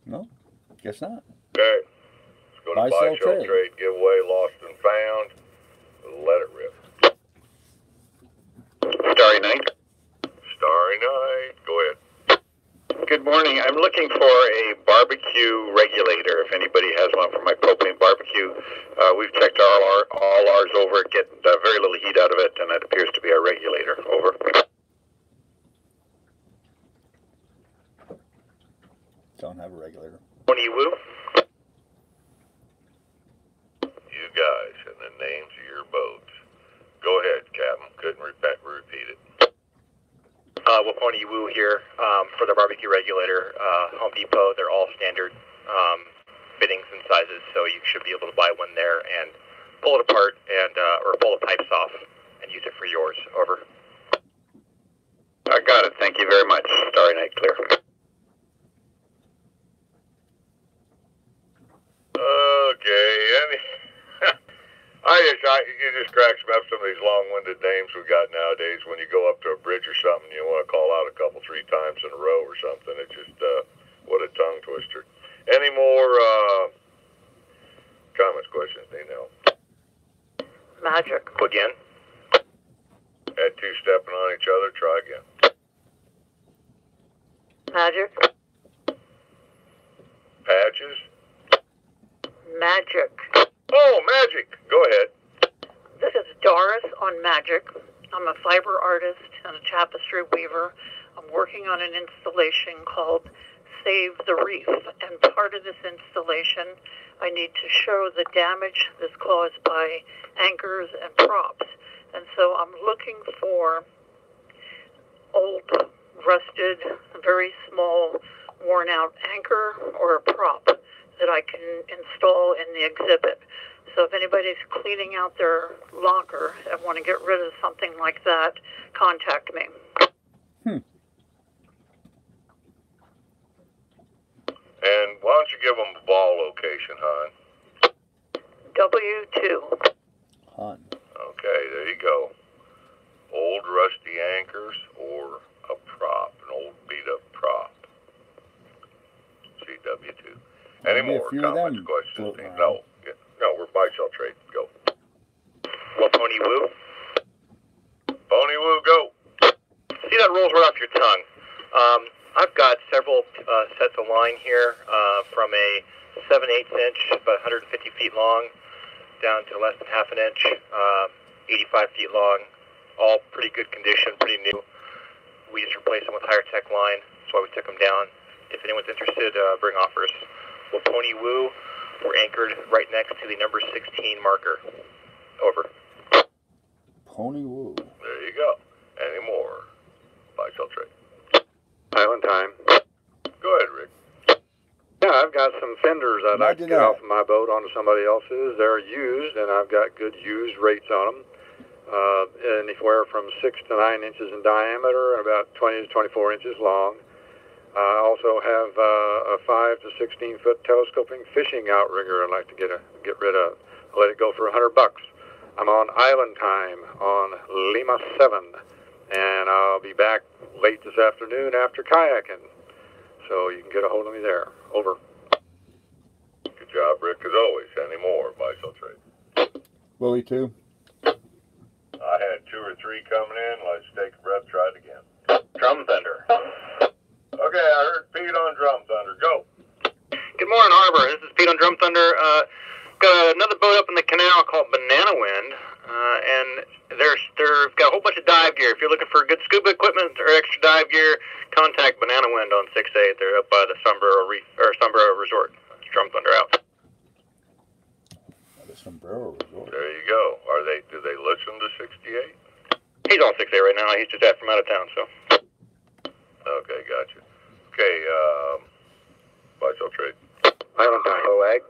No, Guess not. Okay. Let's go to Buy, sell, trade. trade, giveaway, lost and found. Let it rip. Starry Night. Starry Night. Go ahead. Good morning. I'm looking for a barbecue regulator. If anybody has one for my propane barbecue, we've checked all ours over, get very little heat out of it, and it appears to be a regulator. Over. Don't have a regulator. Tony Wu. You guys and the names of your boats. Go ahead, Captain. Couldn't repeat it. Waponi Wu here for the barbecue regulator. Home Depot, they're all standard fittings and sizes, so you should be able to buy one there and pull it apart and or pull the pipes off and use it for yours. Over. I got it. Thank you very much. Starry Night clear. Okay. It just cracks me up, some of these long-winded names we got nowadays. When you go up to a bridge or something, you want to call out a couple, 3 times in a row or something. It's just, what a tongue twister. Any more comments, questions, Nino? Magic. Again. Had 2 stepping on each other. Try again. Magic. Patches? Magic. Oh, magic. Go ahead. This is Doris on Magic. I'm a fiber artist and a tapestry weaver. I'm working on an installation called Save the Reef. And part of this installation, I need to show the damage that's caused by anchors and props. And so I'm looking for old, rusted, very small, worn out anchor or a prop that I can install in the exhibit. So if anybody's cleaning out their locker and want to get rid of something like that, contact me. And why don't you give them a ball location, hon? W2. Hon. Okay, there you go. Old rusty anchors or a prop, an old beat-up prop. CW2. Any Maybe more a few comments, of them questions? No. No, we're buy, sell, trade. Go. Waponi Wu. Pony Woo, go. See, that rolls right off your tongue. I've got several sets of line here from a 7/8 inch, about 150 feet long, down to less than half an inch, 85 feet long, all pretty good condition, pretty new. We just replaced them with higher tech line, that's why we took them down. If anyone's interested, bring offers. Waponi Wu, we're anchored right next to the number 16 marker. Over. Pony Woo. There you go. Any more? Buy, sell, trade. Island time. Go ahead, Rick. Yeah, I've got some fenders I'd like to get off my boat onto somebody else's. They're used, and I've got good used rates on them. Anywhere from 6 to 9 inches in diameter and about 20 to 24 inches long. I also have a 5 to 16 foot telescoping fishing outrigger I'd like to get rid of. I'll let it go for $100. I'm on Island Time on Lima 7, and I'll be back late this afternoon after kayaking. So you can get a hold of me there. Over. Good job, Rick, as always. Any more? Buy, sell, trade. Willie, too. I had 2 or 3 coming in. Let's take a breath. Try it again. Drum Thunder. Okay, I heard Pete on Drum Thunder. Go. Good morning, Harbor. This is Pete on Drum Thunder. Got another boat up in the canal called Banana Wind, and they've got a whole bunch of dive gear. If you're looking for good scuba equipment or extra dive gear, contact Banana Wind on 6-8. They're up by the Sunboro Reef or Sunboro Resort. It's Drum Thunder out. The Sombrero Resort. There you go. Do they listen to 68? He's on 6-8 right now. He's just out from out of town, so. Okay, gotcha. Okay, buy, sell, trade. Island time. Hello, Ag.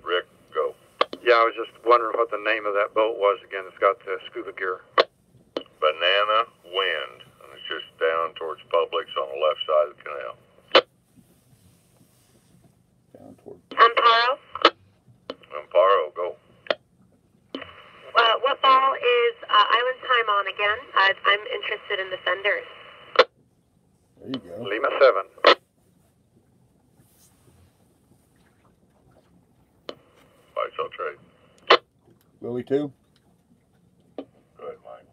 Rick, go. Yeah, I was just wondering what the name of that boat was again. It's got the scuba gear. Banana Wind. And it's just down towards Publix on the left side of the canal. Down toward. Amparo? Amparo, go. What ball is Island Time on again? I'm interested in the fenders. There you go. Lima 7. Willie 2. Good, Mike.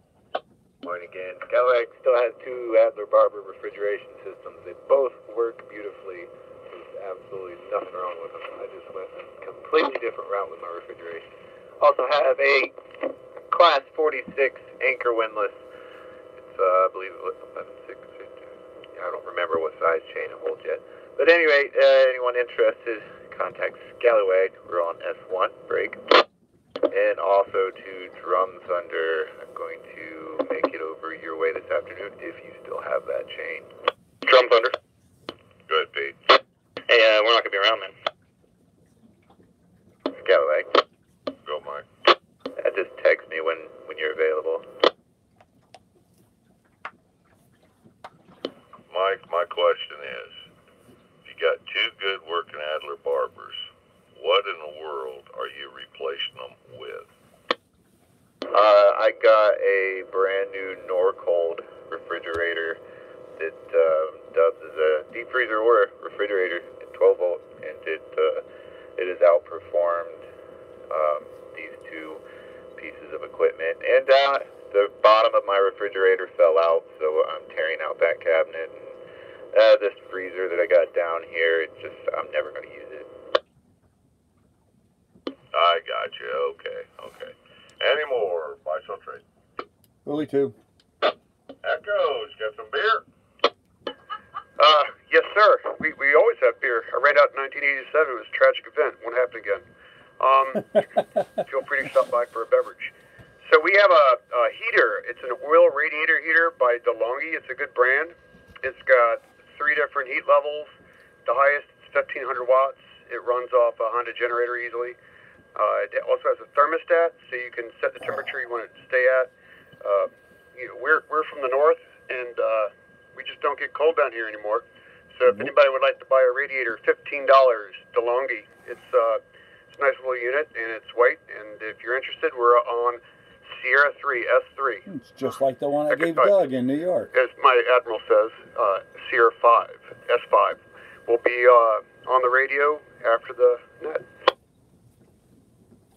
Morning again. Cadillac still has 2 Adler Barber refrigeration systems. They both work beautifully. There's absolutely nothing wrong with them. I just went a completely different route with my refrigeration. Also have a Class 46 Anchor windlass. It's, I believe it was 11.6. I don't remember what size chain it holds yet. But anyway, anyone interested, contact Scallywag. We're on S1 break. And also to Drum Thunder. I'm going to make it over your way this afternoon if you still have that chain. Drum Thunder. Good, Pete. Hey, we're not going to be around, man. Scallywag. Go, Mike. Just text me when you're available. Mike, my question is, if you got 2 good working Adler Barbers, what in the world are you replacing them with? I got a brand new Norcold refrigerator that dubs as a deep freezer or a refrigerator at 12 volt, and it has outperformed these 2 pieces of equipment. And the bottom of my refrigerator fell out, so I'm tearing out that cabinet. And this freezer that I got down here, I'm never going to use it. I got you. Okay. Any more? Buy, sell, trade. Willie 2. Echoes, got some beer? Yes, sir. We always have beer. I read out in 1987. It was a tragic event. Won't happen again. Feel free to stop by for a beverage. So we have a heater. It's an oil radiator heater by DeLonghi. It's a good brand. It's got 3 different heat levels. The highest is 1,500 watts. It runs off a Honda generator easily. It also has a thermostat, so you can set the temperature you want it to stay at. We're from the north, and we just don't get cold down here anymore. So if anybody would like to buy a radiator, $15, DeLonghi. It's a nice little unit, and it's white. And if you're interested, we're on Sierra 3, S3. It's just like the one I gave Doug in New York. As my Admiral says, Sierra 5, S5. We'll be on the radio after the net.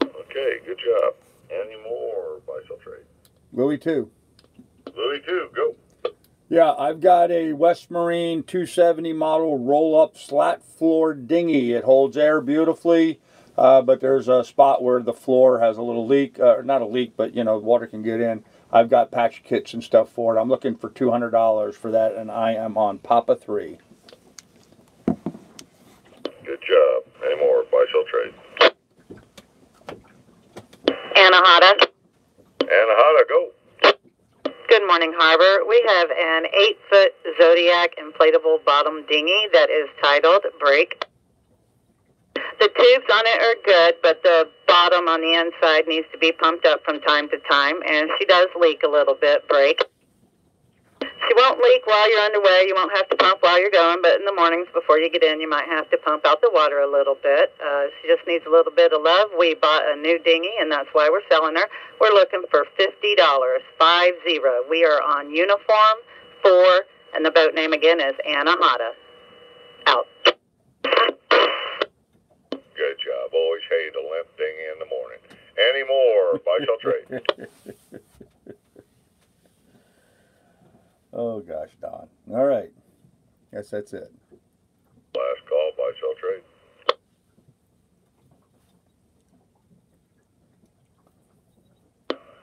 Okay, good job. Any more? Buy, sell, trade. Willie 2. Louis 2, go. Yeah, I've got a West Marine 270 model roll-up slat floor dinghy. It holds air beautifully, but there's a spot where the floor has a little leak. Not a leak, but, water can get in. I've got patch kits and stuff for it. I'm looking for $200 for that, and I am on Papa 3. Good job. Any more? Buy, sell, trade. Anahata. Anahata, go. Good morning, Harbor. We have an 8-foot Zodiac inflatable bottom dinghy that is titled Break. The tubes on it are good, but the bottom on the inside needs to be pumped up from time to time, and she does leak a little bit. Break. She won't leak while you're underway. You won't have to pump while you're going, but in the mornings before you get in, you might have to pump out the water a little bit. She just needs a little bit of love. We bought a new dinghy, and that's why we're selling her. We're looking for $50, 50. We are on Uniform 4, and the boat name again is Anahata. Out. Good job. Always hated a limp dinghy in the morning. Any more? Buy, sell, trade. Oh, gosh, Don. All right. Guess that's it. Last call, buy, sell, trade.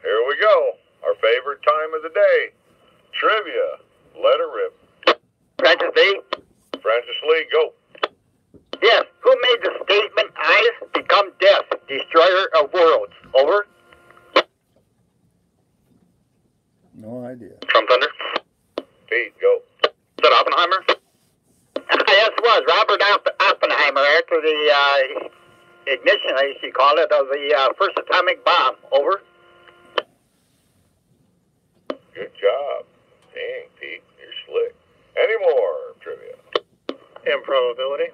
Here we go. Our favorite time of the day. Trivia. Let her rip. Francis B. Francis Lee, go. Yes, who made the statement, eyes become death, destroyer of worlds? Over. No idea. Trump Thunder. Pete, go. Is that Oppenheimer? Yes, it was Robert Oppenheimer after the ignition, as you call it, of the first atomic bomb. Over. Good job. Dang, Pete, you're slick. Any more trivia? Improbability.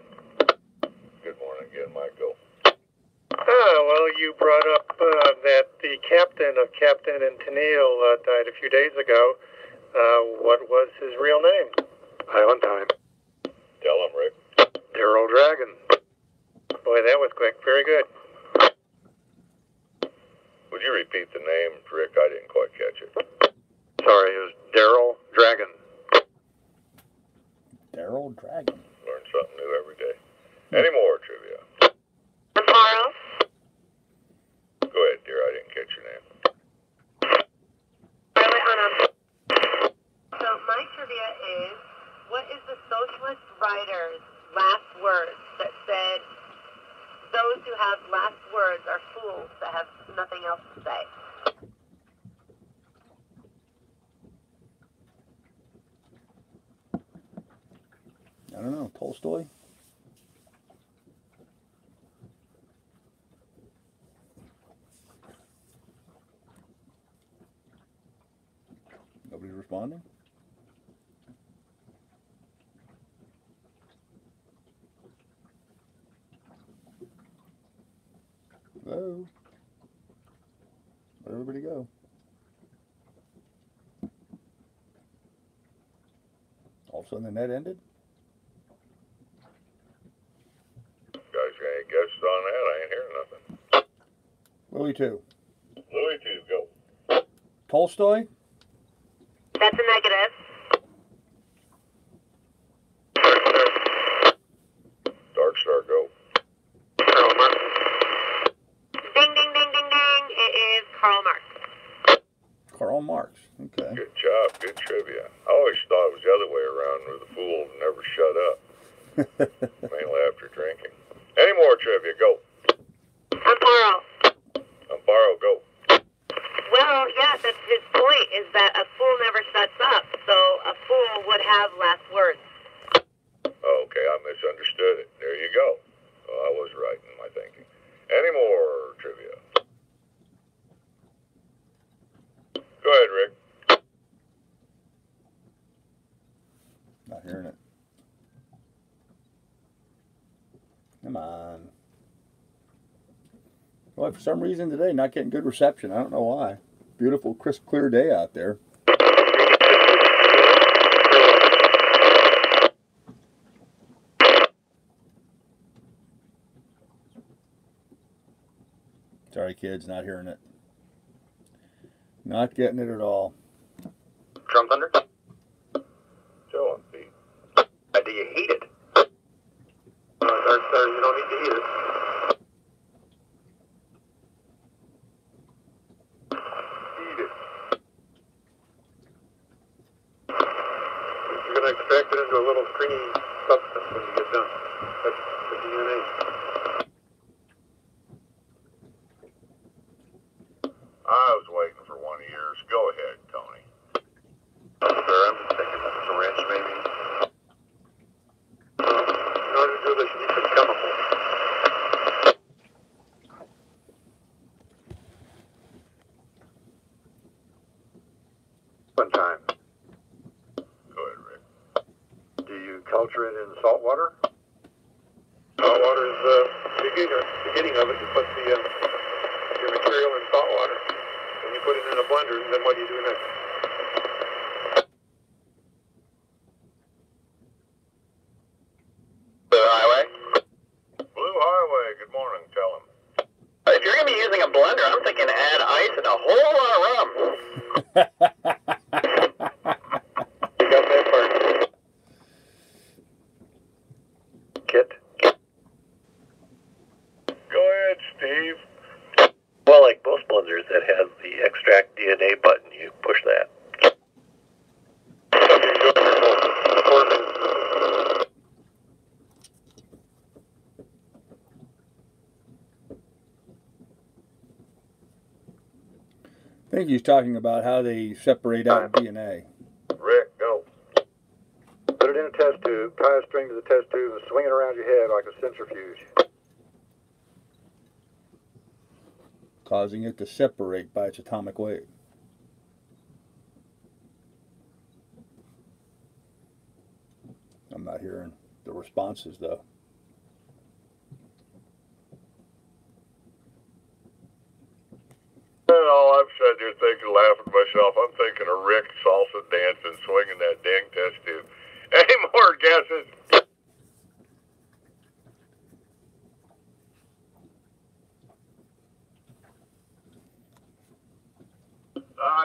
Good morning again, Michael. Well, you brought up that the captain of Captain and Tennille died a few days ago. What was his real name? Island time. Tell him, Rick. Daryl Dragon. Boy, that was quick. Very good. Would you repeat the name, Rick? I didn't quite catch it. Sorry, it was Daryl Dragon. Daryl Dragon. Learn something new every day. Any more trivia? Tomorrow? Go ahead, dear. I didn't catch your name. So my trivia is, what is the socialist writer's last words that said, those who have last words are fools that have nothing else to say? I don't know. Tolstoy? Nobody's responding? Hello? Where'd everybody go? All of a sudden the net ended? Guys, got any guesses on that? I ain't hearing nothing. Louis 2. Louis 2, go. Tolstoy? That's a negative. Dark Star, go. Karl Marx. Ding, ding, ding, ding, ding. It is Karl Marx. Karl Marx. Okay. Good job. Good trivia. I always thought it was the other way around, where the fool never shut up. Mainly after drinking. Any more trivia? Go. Amparo. Amparo, go. Well, yeah, that's his point, is that a fool never shuts up. So a fool would have last words. Oh, okay, I misunderstood it. There you go. Well, I was right in my thinking. Any more trivia? Go ahead, Rick. Not hearing it. Come on. Well, for some reason today, not getting good reception. I don't know why. Beautiful, crisp, clear day out there. Sorry, kids, not hearing it. Not getting it at all. Drum Thunder. Tell him, Pete. Do you heat it? Dark Star, you don't need to heat it. Heat it. You're going to extract it into a little creamy substance when you get done. That's the DNA. I was waiting for one of yours. Go ahead, Tony. Sir, I'm just thinking a syringe, maybe. In order to do this, you need some chemicals. One time. Go ahead, Rick. Do you culture it in salt water? Salt water is the beginning of it. You put your material in salt water, and you put it in a blender, and then what do you do next? Blue Highway? Blue Highway, good morning. Tell him. If you're going to be using a blender, I'm thinking add ice and a whole lot of rum. You got that part? Kit? Go ahead, Steve. Well, like most blenders, that has the extract DNA button. You push that. I think he's talking about how they separate out DNA. Rick, go. Put it in a test tube, tie a string to the test tube, and swing it around your head like a centrifuge. Causing it to separate by its atomic weight. I'm not hearing the responses, though. All I've said there thinking, laughing to myself, I'm thinking of Rick salsa dancing, swinging that dang test tube. Any more guesses?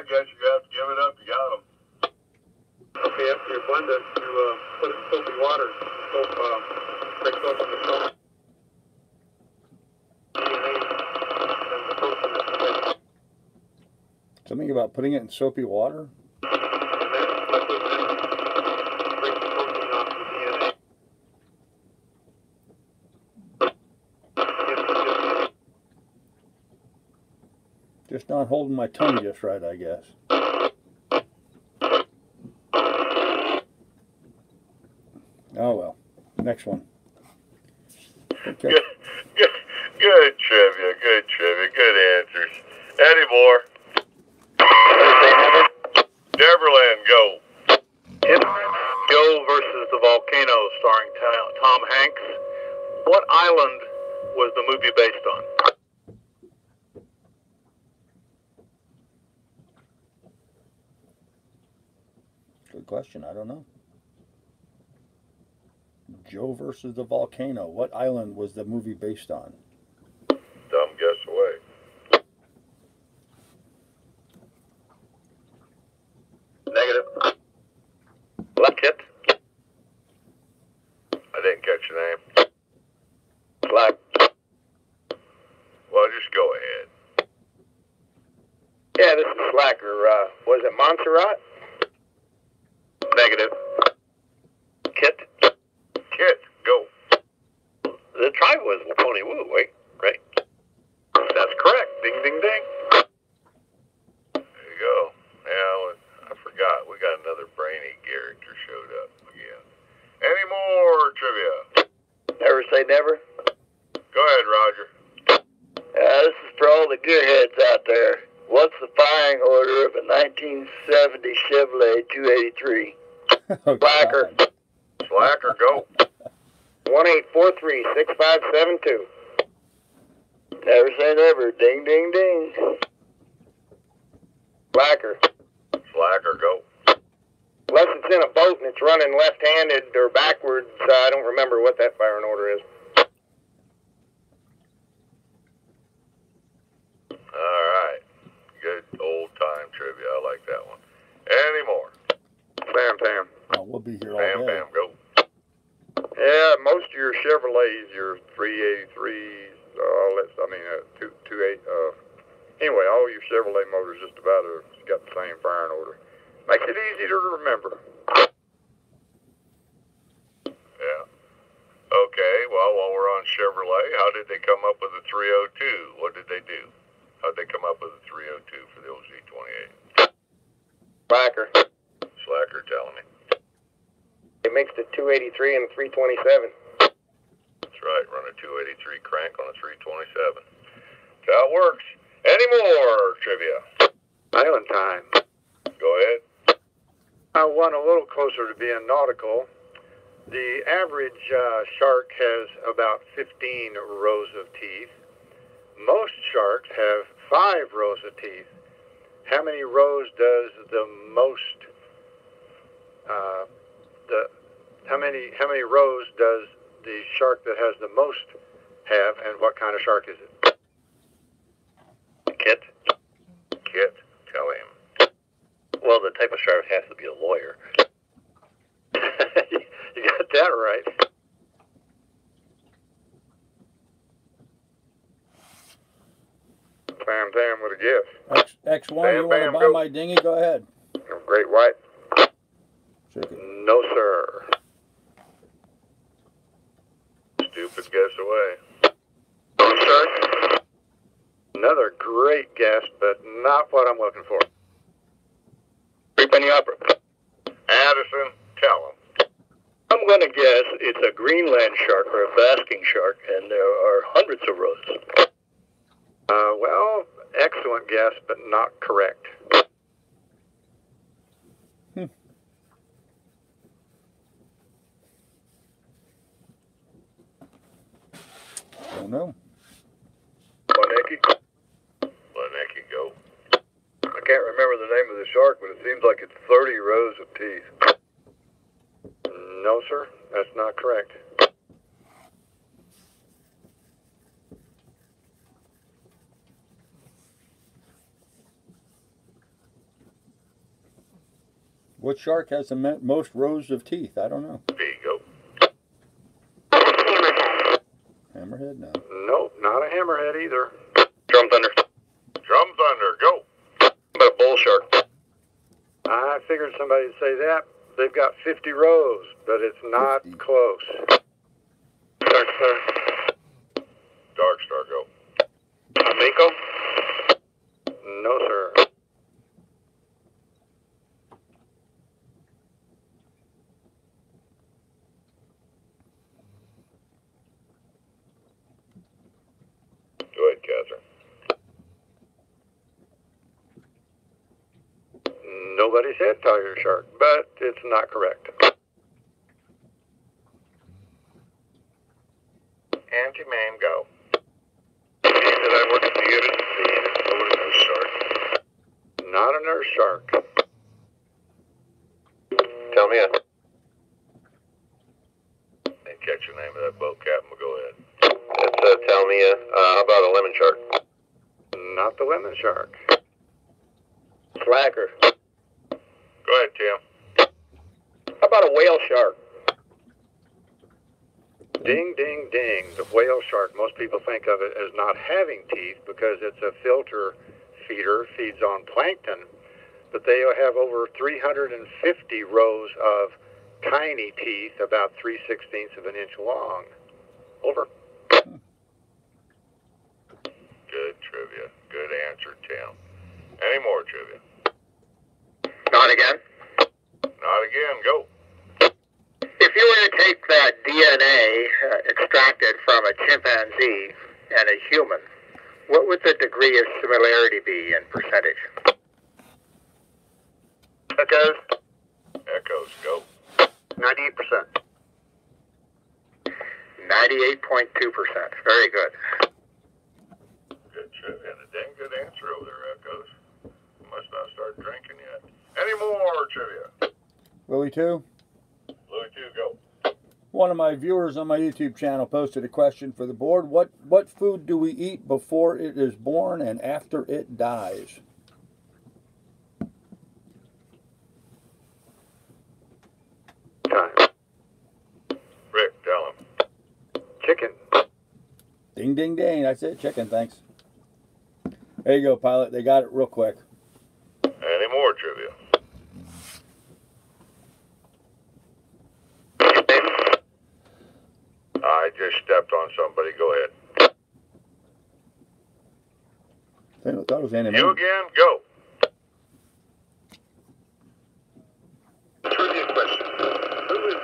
I guess you have to give it up. You got them. Okay, after you blend it, you put it in soapy water. Soap breaks off from the soap. Something about putting it in soapy water? Just not holding my tongue just right, I guess. Oh well. Next one. Okay. Good trivia. Good trivia. Good answers. Any more? Neverland, go. Joe versus the Volcano, starring Tom Hanks. What island was the movie based on? Good question. I don't know. Joe versus the Volcano. What island was the movie based on? Dumb guess away. Negative. Left hit. I didn't catch your name. Slack. Well, just go ahead. Yeah, this is Slacker. Was it Montserrat? Negative. Kit. Kit, go. The tribe was Pony Woo, right? That's correct. Ding, ding, ding. There you go. Yeah, I forgot. We got another brainy character showed up again. Any more trivia? Never say never. Go ahead, Roger. This is for all the gearheads out there. What's the firing order of a 1970 Chevrolet 283? Slacker. Slacker, go. 1843-6572. Never say never. Ding, ding, ding. Slacker. Slacker, go. Unless it's in a boat and it's running left-handed or backwards, I don't remember what that firing order is. All right. Good old-time trivia. I like that one. Any more? Bam, bam. Oh, we'll be here all Bam, day. bam, go. Yeah, most of your Chevrolets, your 383s, all that. I mean, 28. Anyway, all your Chevrolet motors just about are got the same firing order. Makes it easy to remember. Yeah. Okay. Well, while we're on Chevrolet, how did they come up with the 302? What did they do? How'd they come up with the 302 for the old Z28? Slacker. Slacker telling me. They mixed a 283 and a 327. That's right. Run a 283 crank on a 327. That's how it works. Any more trivia? Island time. Go ahead. I want a little closer to being nautical. The average shark has about 15 rows of teeth. Most sharks have 5 rows of teeth. How many rows does the most? How many rows does the shark that has the most have, and what kind of shark is it? Kit. Kit, tell him. Well, the type of shark has to be a lawyer. You got that right. Bam, bam with a gift. X1, Bam, you want bam, to buy go. my dinghy? Go ahead. Great white. No, sir. Stupid guess away. No, sir. Another great guess, but not what I'm looking for. Three penny opera. Addison, tell him. I'm going to guess it's a Greenland shark or a basking shark, and there are hundreds of rows. Well, excellent guess, but not correct. Don't know. Waneki. Waneki, go. I can't remember the name of the shark, but it seems like it's 30 rows of teeth. No, sir. That's not correct. What shark has the most rows of teeth? I don't know. There you go. Hammerhead? No. Nope, not a hammerhead either. Drum thunder. Drum thunder, go. But a bull shark. I figured somebody would say that. They've got 50 rows, but it's not 50. Close. Dark star. Dark star, go. Mako? No, sir. Go ahead, Catherine. Nobody said tiger shark, but it's not correct. Anti-man, go. Did I work at the unit? The nurse shark. Not a nurse shark. Tell me. Didn't catch the name of that boat, Captain, but go ahead. That's tell me. How about a lemon shark? Not the lemon shark. Slacker. Go ahead, Tim. How about a whale shark? Ding, ding, ding. The whale shark, most people think of it as not having teeth because it's a filter feeder, feeds on plankton. But they have over 350 rows of tiny teeth, about 3/16 of an inch long. Over. Good trivia. Good answer, Tim. Any more trivia? Not again? Not again, go. If you were to take that DNA extracted from a chimpanzee and a human, what would the degree of similarity be in percentage? Echoes? Echoes, go. 98%. 98.2%. Very good. Good trivia. And a dang good answer over there, Echoes. You must not start drinking yet. Any more trivia? Louis 2? Louis 2, go. One of my viewers on my YouTube channel posted a question for the board. What food do we eat before it is born and after it dies? Time. Rick, tell him. Chicken. Ding, ding, ding. That's it. Chicken, thanks. There you go, pilot. They got it real quick. Any more trivia? I just stepped on somebody. Go ahead. I thought it was anime. You again? Go. Trivia question. Who is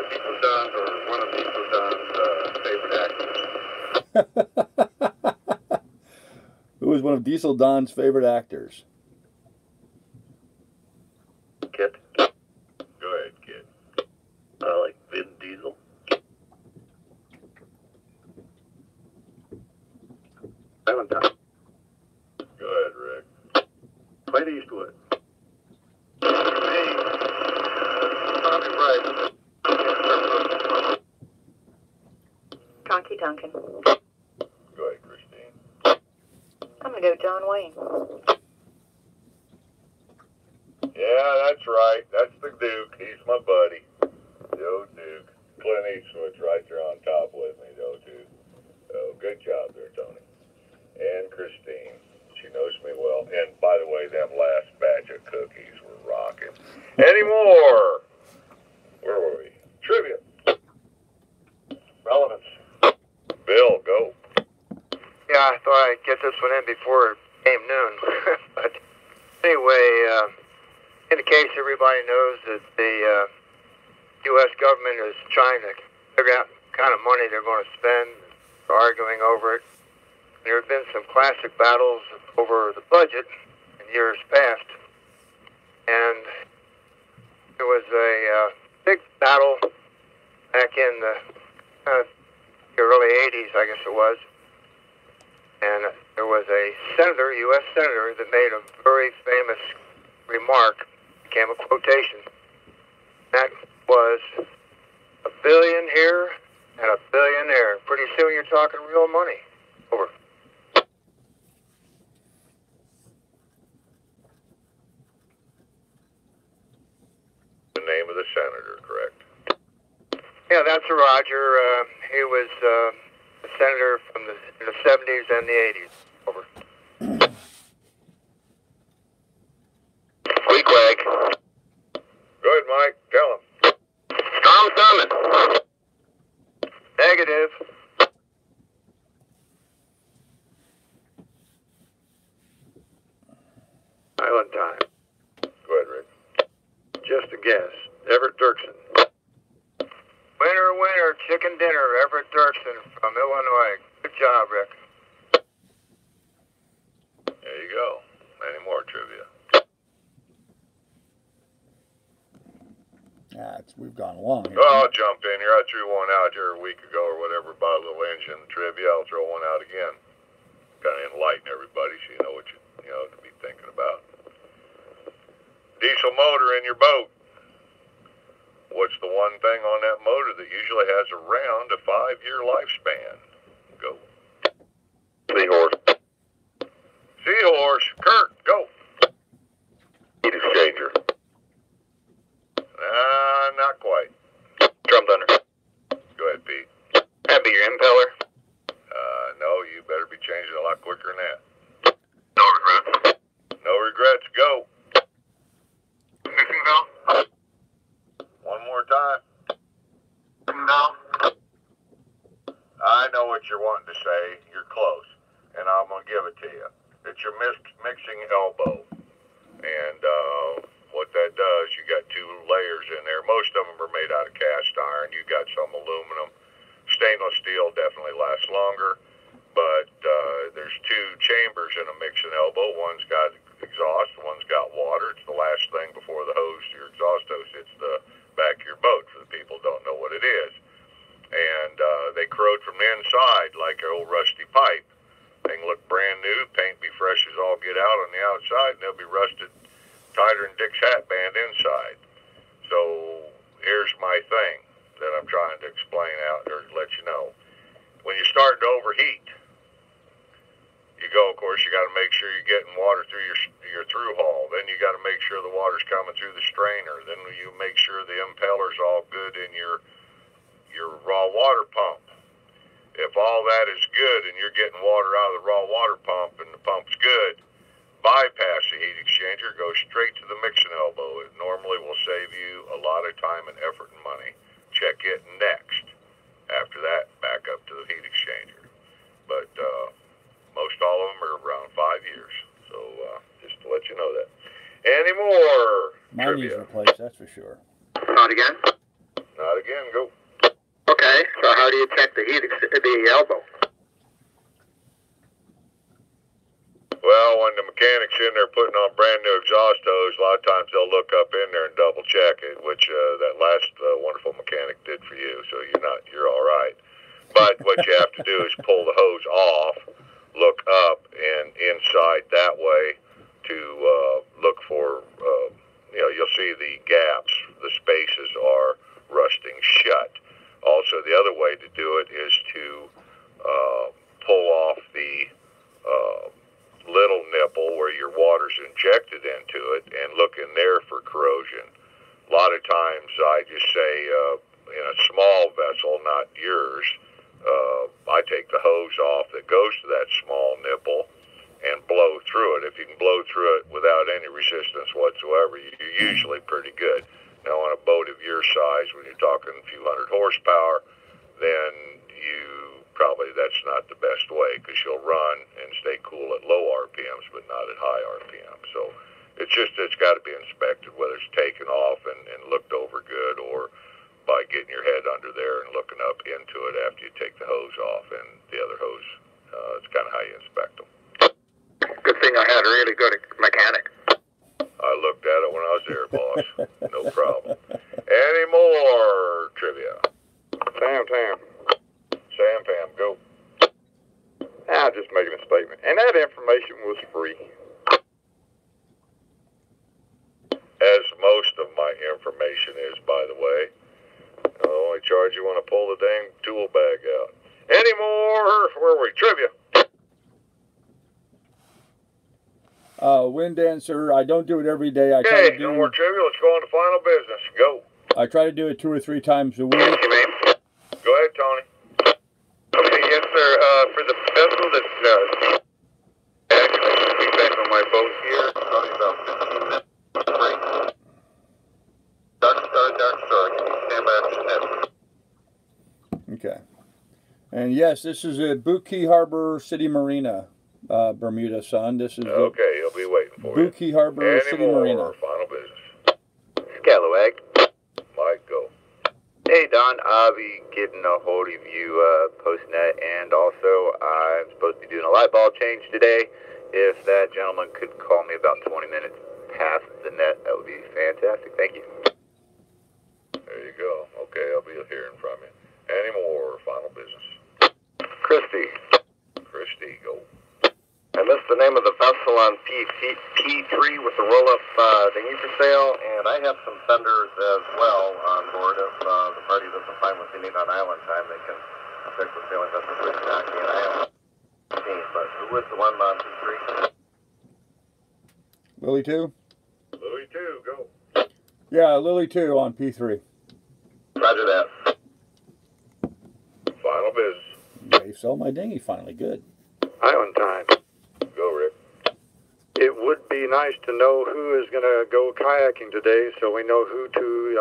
Diesel Don's or one of Diesel Don's favorite actors? Who is one of Diesel Don's favorite actors? Kit. Go ahead, kid. I like Vin Diesel. Valentine. Go ahead, Rick. Clint Eastwood. Probably right. Conky Duncan. Go ahead, Christine. I'm going to go John Wayne. Yeah, that's right. That's the Duke. He's my buddy. Joe Duke. Clint Eastwood's right there on top with me, though, too. Oh, good job there, Tony. And Christine. She knows me well. And, by the way, them last batch of cookies were rocking. Any more? Where were we? Trivia. Relevance. Bill, go. Yeah, I thought I'd get this one in before it came noon. But anyway, in case everybody knows that the U.S. government is trying to figure out what kind of money they're going to spend, they're arguing over it. There have been some classic battles over the budget in years past, and there was a big battle back in the early 80s, I guess it was, and there was a senator, U.S. senator, that made a very famous remark, became a quotation. That was $1 billion here and $1 billion there. Pretty soon you're talking real money. Over. Yeah, that's a Roger. He was a senator from in the 70s and the 80s. Over. Squeak wag. Good, Mike. Tell him. Storm summon. Negative. Island time. Go ahead, Rick. Just a guess. Everett Dirksen. Winner, winner, chicken dinner. Everett Dirksen from Illinois. Good job, Rick. There you go. Any more trivia? We've gone long here. Well, I'll jump in here. I threw one out here a week ago or whatever about a little engine trivia. I'll throw one out again. Kind of enlighten everybody so you know what you know to be thinking about. Diesel motor in your boat. What's the one thing on that motor that usually has around a 5-year lifespan? Go. Seahorse. Seahorse. Kurt, go. Heat exchanger. Not quite. Drum thunder. Go ahead, Pete. That'd be your impeller. No, you better be changing a lot quicker than that. No regrets. No regrets, go. Mixing belt. One more time. Mixing belt. I know what you're wanting to say. You're close. And I'm going to give it to you. It's your mixing elbow. And what that does, you got 2 layers in there. Most of them are made out of cast iron. You got some aluminum. Stainless steel definitely lasts longer. But there's 2 chambers in a mixing elbow. One's got exhaust, one's got water. It's the last thing before the hose, your exhaust hose hits the back of your boat for the people who don't know what it is. And they corrode from the inside like an old rusty pipe. They can look brand new, paint be fresh as all get out on the outside, and they'll be rusted tighter than Dick's hat band inside. So here's my thing that I'm trying to explain out or let you know. When you start to overheat, you go, of course, you got to make sure you're getting water through your through hull. Then you got to make sure the water's coming through the strainer. Then you make sure the impeller's all good in your raw water pump. If all that is good and you're getting water out of the raw water pump and the pump's good, bypass the heat exchanger, go straight to the mixing elbow. It normally will save you a lot of time and effort and money. Check it next. After that, back up to the heat exchanger. But most all of them are around 5 years. So just to let you know that. Any more Mine needs trivia? replaced, that's for sure. Not again? Not again, go. Okay, so how do you check the elbow? Well, when the mechanic's in there putting on brand new exhaust hose, a lot of times they'll look up in there and double check it, which that last wonderful mechanic did for you. So you're all right. But what you have to do is pull the hose off, look up and inside that way to look for, you'll see the gaps, the spaces are rusting shut. Also, the other way to do it is to pull off the little nipple where your water's injected into it and look in there for corrosion. A lot of times I just say in a small vessel, not yours, I take the hose off that goes to that small nipple and blow through it. If you can blow through it without any resistance whatsoever, you're usually pretty good. Now on a boat of your size, when you're talking a few hundred horsepower, then that's not the best way because you'll run and stay cool at low RPMs but not at high RPMs. So it's got to be inspected whether it's taken off and looked over good or by getting your head under there and looking up into it after you take the hose off and the other hose. It's kind of how you inspect them. Good thing I had a really good mechanic. I looked at it when I was there, boss. No problem. Any more trivia? Sam Tam. Sam Pam, go. I'm just making a statement. And that information was free. As most of my information is, by the way. I'll only charge you when I pull the dang tool bag out. Any more, where were we? Trivia. Wind dancer, I don't do it every day. I try Okay, to do, no more trivia. Let's go on to final business. Go. I try to do it 2 or 3 times a week. Actually, I should be back on my boat here. Probably about 15 minutes. Dark star. Can you stand by up the net? Okay. And yes, this is at Boot Key Harbor City Marina, Bermuda, son. This is Okay, he'll be waiting for Boot Key Harbor you. City Any more Marina. final business? Scalawag. Mike, go. Hey, Don, I'll be getting a hold of you post-net, and also I'm supposed to be doing a light bulb change today. If that gentleman could call me about 20 minutes past the net, that would be fantastic. Thank you. There you go. Okay, I'll be hearing from you. Any more final business? Christy, Go. I missed the name of the vessel on P3 with the roll-up dinghy for sale, and I have some vendors as well on board. If the party doesn't find what they need on island time, they can check with sailing vessel Jockey, and I have 15, but who is the one on P3? Lily 2? Louis 2, go. Yeah, Lily 2 on P3. Roger that. Final business. Yeah, you sold my dinghy finally. Good. Island time. Go, Rick. It would be nice to know who is going to go kayaking today, so we know who to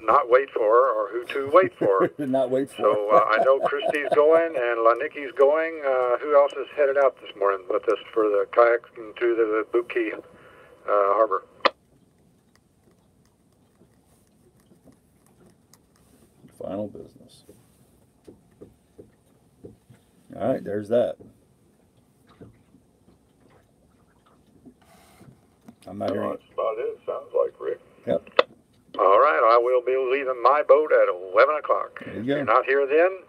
not wait for or who to wait for. Not wait for. So I know Christy's going and Lanicki's going. Who else is headed out this morning with us for the kayaking to the Boot Key Harbor? Final business. All right, there's that. I'm not hearing. That's about it, sounds like, Rick. Yep. All right, I will be leaving my boat at 11 o'clock. There you If go. you're not here then,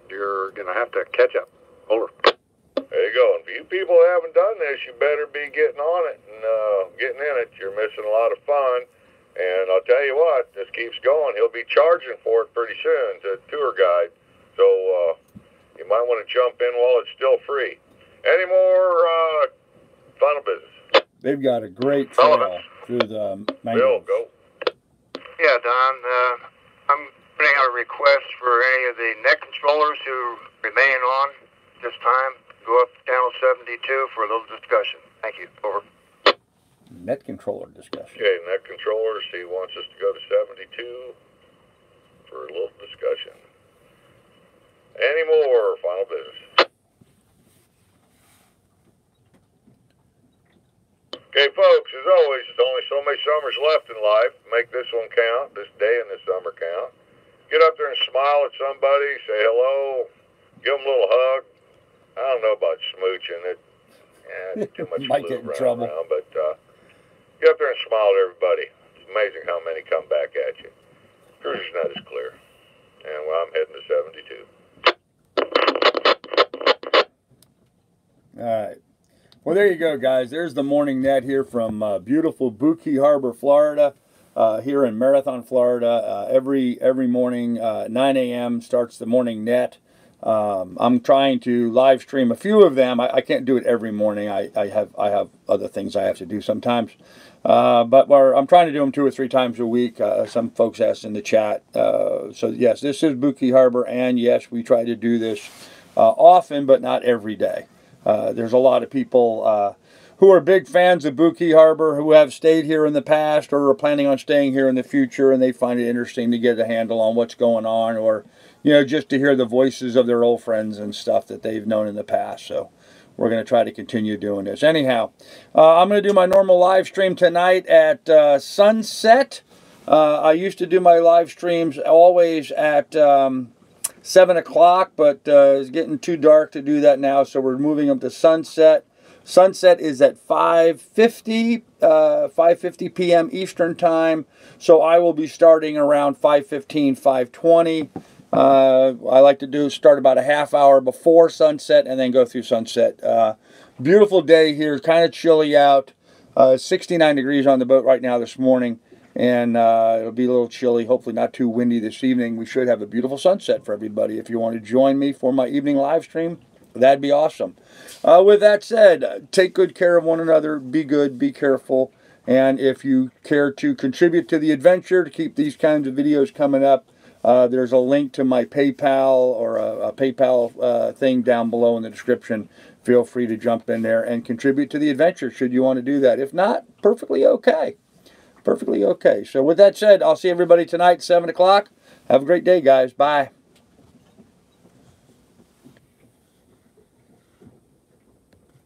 you're going to have to catch up. Over. There you go. And if you people haven't done this, you better be getting on it and getting in it. You're missing a lot of fun. And I'll tell you what, this keeps going. He'll be charging for it pretty soon, the tour guide. So you might want to jump in while it's still free. Any more final business? They've got a great trail through the Bill, mangroves. go. Yeah, Don, I'm putting out a request for any of the net controllers who remain on this time. Go up to channel 72 for a little discussion. Thank you. Over. Net controller discussion. Okay, net controllers, he wants us to go to 72 for a little discussion. Any more final business? Okay, folks, as always, there's only so many summers left in life. Make this one count, this day in the summer count. Get up there and smile at somebody, say hello, give them a little hug. I don't know about smooching. It's too much Might flu get in running trouble. around, but get up there and smile at everybody. It's amazing how many come back at you. Cruiser's net is clear. And well, I'm heading to 72. All right. Well, there you go, guys. There's the morning net here from beautiful Boot Key Harbor, Florida, here in Marathon, Florida. Every morning, 9 a.m. starts the morning net. I'm trying to live stream a few of them. I can't do it every morning. I have other things I have to do sometimes. But I'm trying to do them 2 or 3 times a week. Some folks asked in the chat. So yes, this is Boot Key Harbor, and yes, we try to do this often, but not every day. There's a lot of people who are big fans of Boot Key Harbor, who have stayed here in the past or are planning on staying here in the future, and they find it interesting to get a handle on what's going on, or just to hear the voices of their old friends and stuff that they've known in the past. So we're going to try to continue doing this. Anyhow, I'm going to do my normal live stream tonight at sunset. I used to do my live streams always at 7 o'clock, but it's getting too dark to do that now, so we're moving them to sunset. Sunset is at 5:50 p.m. Eastern Time, so I will be starting around 5:15, 5:20. I like to start about a half hour before sunset and then go through sunset. Beautiful day here, kind of chilly out. 69 degrees on the boat right now this morning, and it'll be a little chilly, hopefully not too windy this evening. We should have a beautiful sunset for everybody. If you want to join me for my evening live stream, that'd be awesome. With that said, take good care of one another, be good, be careful, and if you care to contribute to the adventure, to keep these kinds of videos coming up, there's a link to my PayPal or a PayPal thing down below in the description. feel free to jump in there and contribute to the adventure should you want to do that. If not, perfectly okay. Perfectly okay. So with that said, I'll see everybody tonight, 7 o'clock. Have a great day, guys. Bye.